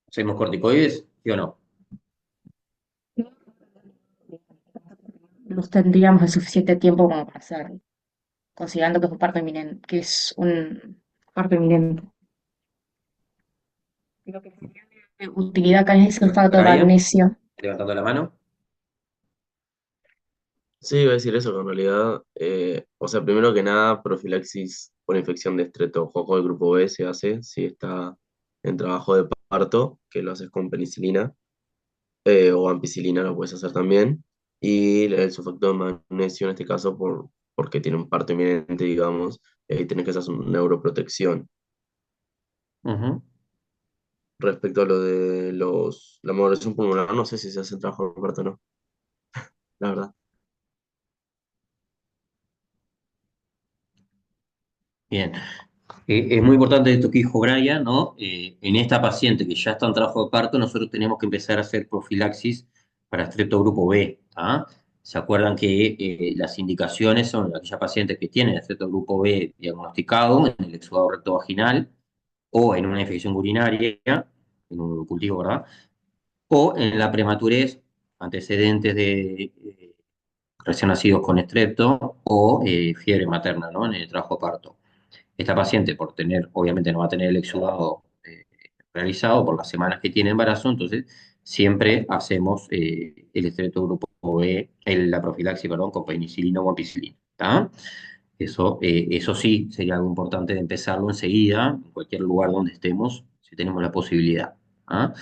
¿Hacemos corticoides? ¿Sí o no? Nos tendríamos el suficiente tiempo como para hacerlo, considerando que es un parto inminente, que es un parto inminente. Lo que sería de utilidad acá es el sulfato de Brian, magnesio. levantando la mano. Sí, iba a decir eso, que en realidad, o sea, primero que nada, profilaxis por infección de estreptococo del grupo B se hace si está en trabajo de parto, que lo haces con penicilina, o ampicilina lo puedes hacer también, y el sulfato de magnesio en este caso porque tiene un parto inminente, digamos, y tienes que hacer una neuroprotección. Ujú. Respecto a lo de la modulación pulmonar, no sé si se hace en trabajo de parto o no, la verdad. Bien. Es muy importante esto que dijo Brian, ¿no? En esta paciente que ya está en trabajo de parto, nosotros tenemos que empezar a hacer profilaxis para estrepto grupo B. ¿Se acuerdan que las indicaciones son aquellas pacientes que tienen estrepto grupo B diagnosticado en el exudado rectovaginal o en una infección urinaria, en un cultivo, ¿verdad? O en la prematurez, antecedentes de recién nacidos con estrepto o fiebre materna, ¿no? En el trabajo de parto. Esta paciente, por tener, obviamente no va a tener el exudado realizado por las semanas que tiene embarazo, entonces siempre hacemos el estrepto grupo B, la profilaxis, perdón, con penicilina o ampicilina. ¿Tá? Eso sí, sería algo importante de empezarlo enseguida, en cualquier lugar donde estemos, si tenemos la posibilidad. ¿Ah?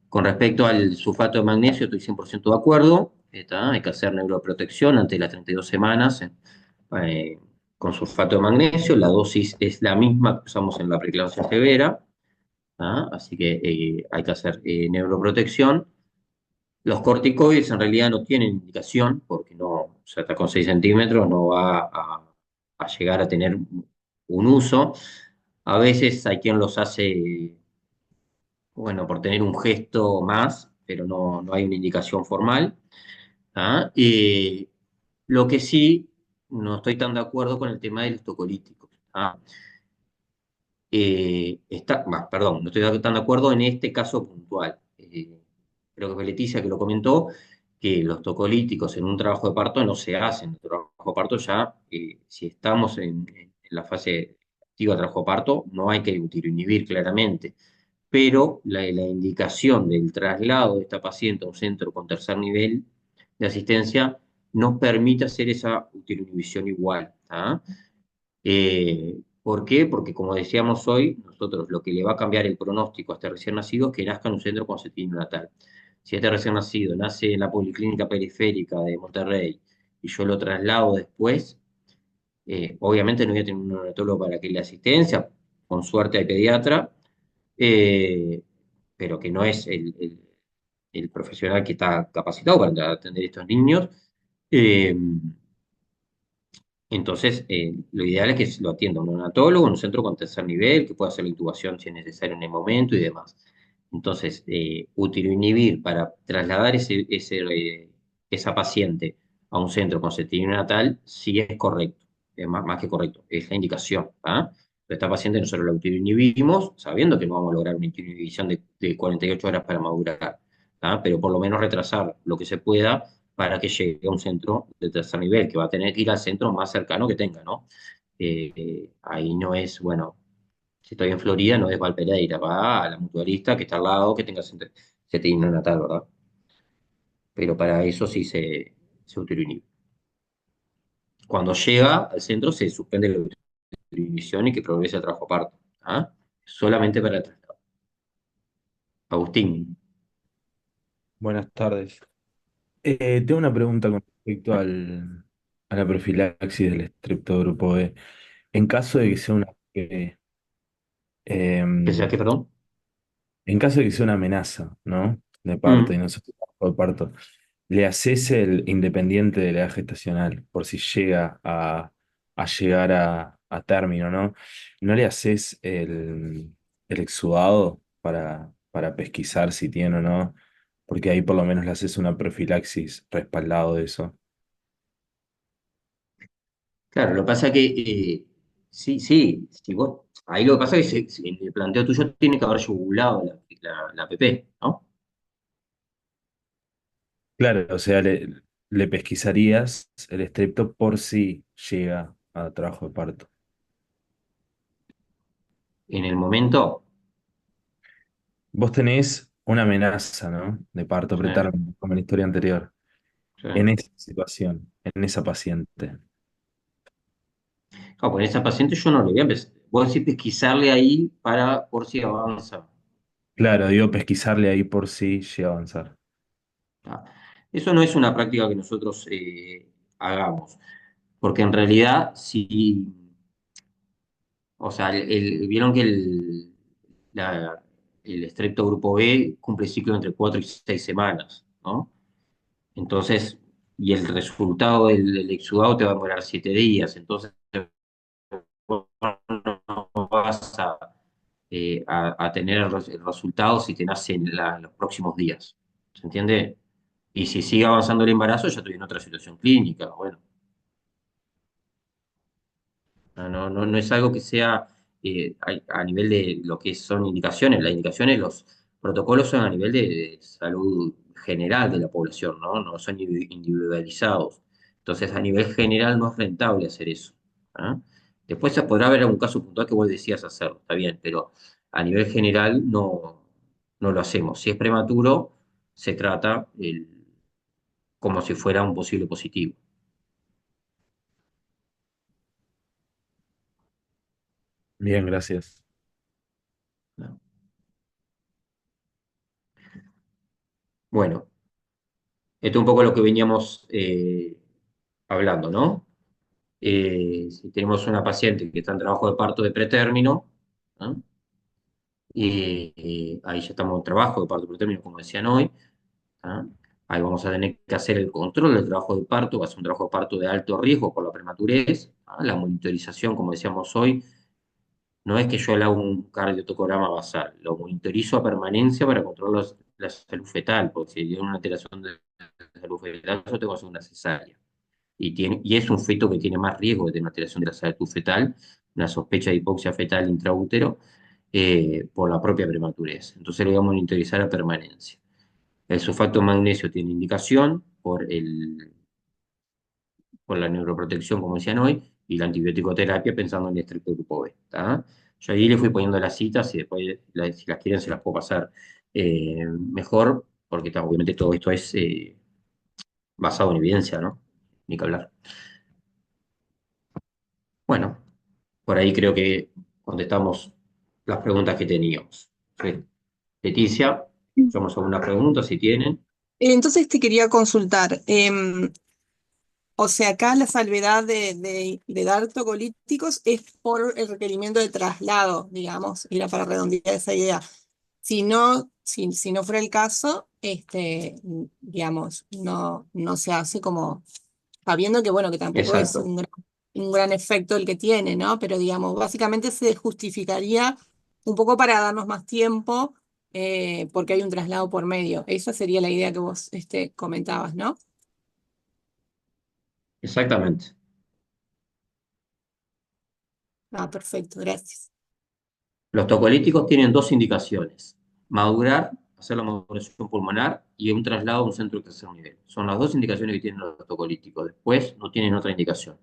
Con respecto al sulfato de magnesio, estoy 100% de acuerdo. ¿Tá? Hay que hacer neuroprotección antes de las 32 semanas eh, con sulfato de magnesio. La dosis es la misma que usamos en la preeclampsia severa. ¿Ah? Así que hay que hacer neuroprotección. Los corticoides en realidad no tienen indicación, porque no, o sea, hasta con 6 centímetros no va a llegar a tener un uso. A veces hay quien los hace, bueno, por tener un gesto más, pero no hay una indicación formal. ¿Ah? Lo que sí, no estoy tan de acuerdo con el tema de los tocolíticos. ¿Ah? Perdón, no estoy tan de acuerdo en este caso puntual. Creo que fue Leticia que lo comentó, que los tocolíticos en un trabajo de parto no se hacen. En el trabajo de parto ya, si estamos en la fase activa de trabajo de parto, no hay que utiroinhibir claramente. Pero la indicación del traslado de esta paciente a un centro con tercer nivel de asistencia nos permite hacer esa utiroinhibición igual. ¿Ah? ¿Por qué? Porque como decíamos hoy, nosotros lo que le va a cambiar el pronóstico a este recién nacido es que nazca en un centro con conceptivo natal. Si este recién nacido nace en la policlínica periférica de Monterrey y yo lo traslado después, obviamente no voy a tener un neonatólogo para que le asistencia, con suerte hay pediatra, eh, pero que no es el profesional que está capacitado para atender a estos niños. Eh, entonces, lo ideal es que lo atienda un neonatólogo en un centro con tercer nivel, que pueda hacer la intubación si es necesario en el momento y demás. Entonces, utiroinhibir para trasladar esa paciente a un centro con conceptivo natal sí es correcto, es más que correcto, es la indicación. ¿Ah? Esta paciente nosotros la utiroinhibimos sabiendo que no vamos a lograr una utiroinhibición de 48 horas para madurar, ¿ah? Pero por lo menos retrasar lo que se pueda para que llegue a un centro de tercer nivel, que va a tener que ir al centro más cercano que tenga, ¿no? Ahí no es, bueno, si estoy en Florida, no es Valpereira, va a la mutualista que está al lado, que tenga CTI neonatal, ¿verdad? Pero para eso sí se utiliniza. Cuando llega al centro se suspende la utilización y que progrese al trabajo parto. ¿Ah? Solamente para el traslado. Agustín. Buenas tardes. Tengo una pregunta con respecto a la profilaxis del estrepto grupo B. En caso de que sea ¿Que sea em, qué, perdón? en caso de que sea una amenaza, ¿no? De parto y Mm. no sea un trabajo de parto, le haces el independiente de la edad gestacional, por si llega a llegar a término, ¿no? ¿No le haces el exudado para pesquisar si tiene o no? Porque ahí por lo menos le haces una profilaxis respaldado de eso. Claro, lo que pasa es que sí, sí, si vos, ahí lo que pasa es que en el planteo tuyo tiene que haber yugulado la PP, ¿no? Claro, o sea, le pesquisarías el estrepto por si llega a trabajo de parto. En el momento, Vos tenés una amenaza, ¿no? De parto sí, preterm, como en la historia anterior. sí. En esa situación, en esa paciente. No, con esa paciente yo no le voy a empezar. Vos decís pesquisarle ahí para por si avanza. Claro, digo pesquisarle ahí por si llega a avanzar. ¿Tá? Eso no es una práctica que nosotros hagamos, porque en realidad, si, o sea, vieron que el estrepto grupo B cumple ciclo entre 4 y 6 semanas, ¿no? Entonces, y el resultado del exudado te va a demorar 7 días, entonces vos no vas a tener el resultado si te nace en los próximos días. ¿Se entiende? Y si sigue avanzando el embarazo, ya estoy en otra situación clínica. Bueno, no es algo que sea a nivel de lo que son indicaciones. Las indicaciones, los protocolos son a nivel de salud general de la población, ¿no? No son individualizados. Entonces, a nivel general no es rentable hacer eso. ¿Ah? Después se podrá haber algún caso puntual que vos decías hacerlo, está bien, pero a nivel general no lo hacemos. Si es prematuro, se trata como si fuera un posible positivo. Bien, gracias. ¿No? Bueno, esto es un poco lo que veníamos hablando, ¿no? Si tenemos una paciente que está en trabajo de parto de pretérmino, ¿no? Ahí ya estamos en trabajo de parto de pretérmino, como decían hoy, ¿ah? Ahí vamos a tener que hacer el control del trabajo de parto, va a ser un trabajo de parto de alto riesgo por la prematurez, ¿ah? La monitorización, como decíamos hoy, no es que yo le hago un cardiotocograma basal, lo monitorizo a permanencia para controlar la salud fetal, porque si hay una alteración de salud fetal, yo tengo que hacer una cesárea. Y es un feto que tiene más riesgo de tener una alteración de la salud fetal, una sospecha de hipoxia fetal intraútero, por la propia prematurez. Entonces lo voy a monitorizar a permanencia. El sulfato de magnesio tiene indicación por la neuroprotección, como decían hoy, y la antibiótico terapia pensando en el estricto grupo B. ¿Tá? Yo ahí le fui poniendo las citas y después, si las quieren, se las puedo pasar mejor, porque obviamente todo esto es basado en evidencia, ¿no? Ni que hablar. Bueno, por ahí creo que contestamos las preguntas que teníamos. Sí. Leticia, somos alguna pregunta si tienen. Entonces te quería consultar. O sea, acá la salvedad de dar tocolíticos es por el requerimiento de traslado, digamos, era para redondear esa idea. Si no fuera el caso, digamos, no se hace como, sabiendo que, bueno, que tampoco es Exacto. un gran efecto el que tiene, ¿no? Pero, digamos, básicamente se justificaría un poco para darnos más tiempo, porque hay un traslado por medio. Esa sería la idea que vos, comentabas, ¿no? Exactamente. Ah, perfecto, gracias. Los tocolíticos tienen dos indicaciones: madurar, hacer la maduración pulmonar y un traslado a un centro de tercer nivel. Son las dos indicaciones que tienen los tocolíticos. Después no tienen otra indicación.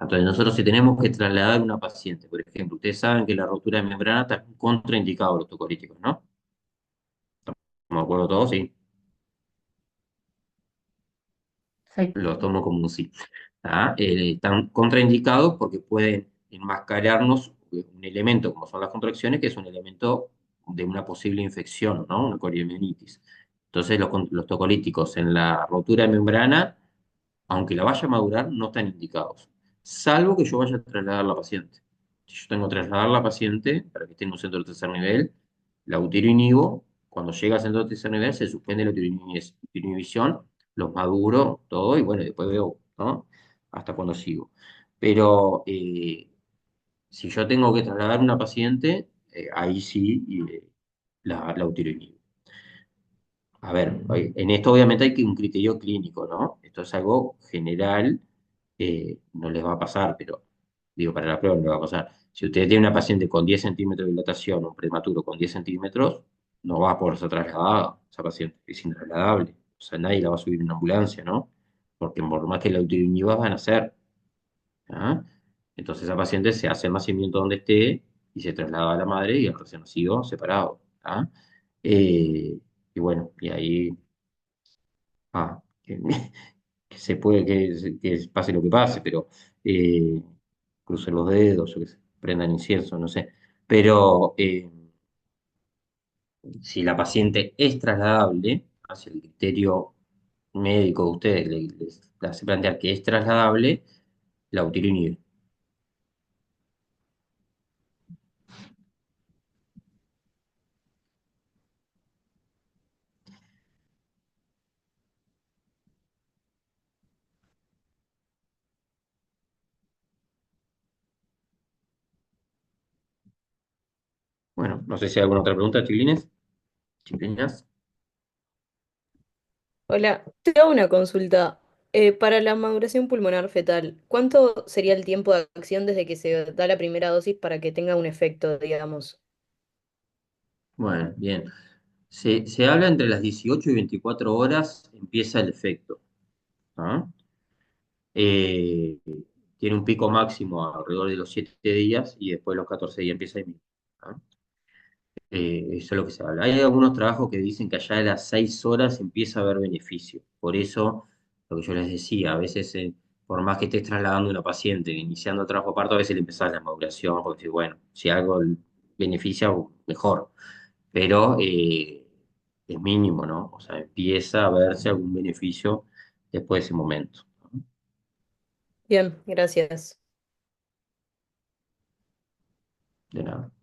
Entonces nosotros si tenemos que trasladar a una paciente, por ejemplo, ustedes saben que la rotura de membrana está contraindicado los tocolíticos, ¿no? ¿Me acuerdo todos? Sí. Sí. Lo tomo como un sí. ¿Ah? Están contraindicados porque pueden enmascararnos un elemento como son las contracciones, que es un elemento de una posible infección, ¿no? Una coriemionitis. Entonces los tocolíticos en la rotura de membrana, aunque la vaya a madurar, no están indicados, salvo que yo vaya a trasladar a la paciente. Si yo tengo que trasladar a la paciente para que esté en un centro de tercer nivel, la uteroinhibo. Cuando llega al centro de tercer nivel se suspende la uteroinhibición, los maduro, todo, y bueno, después veo, ¿no? Hasta cuando sigo. Pero si yo tengo que trasladar a una paciente, ahí sí la uteroinhibo. A ver, en esto obviamente hay que un criterio clínico, ¿no? Esto es algo general, no les va a pasar, pero digo, para la prueba no les va a pasar. Si usted tiene una paciente con 10 centímetros de dilatación, un prematuro con 10 centímetros, no va a poder ser trasladada esa paciente, es intrasladable. O sea, nadie la va a subir en una ambulancia, ¿no? Porque por más que la uteroinhiba van a hacer. ¿Ah? Entonces esa paciente se hace el nacimiento donde esté y se traslada a la madre y el recién nacido separado. ¿Ah? Eh, y bueno, y ahí ah, que, que se puede que pase lo que pase, pero crucen los dedos, yo qué sé, prendan incienso, no sé. Pero si la paciente es trasladable, hacia el criterio médico de ustedes les hace plantear que es trasladable, la utilinibe. Bueno, no sé si hay alguna otra pregunta, chiquilines, chiquilinas. Hola, te hago una consulta. Para la maduración pulmonar fetal, ¿cuánto sería el tiempo de acción desde que se da la primera dosis para que tenga un efecto, digamos? Bueno, bien. Se habla entre las 18 y 24 horas empieza el efecto. ¿Ah? Eh, Tiene un pico máximo alrededor de los 7 días y después de los 14 días empieza a disminuir. ¿Ah? Eso es lo que se habla. Hay algunos trabajos que dicen que allá de las 6 horas empieza a haber beneficio. Por eso, lo que yo les decía, a veces, por más que estés trasladando a una paciente, iniciando el trabajo de parto, a veces le empezás la maduración, porque si, bueno, si algo beneficia, mejor. Pero es mínimo, ¿no? O sea, empieza a verse algún beneficio después de ese momento. Bien, gracias. De nada.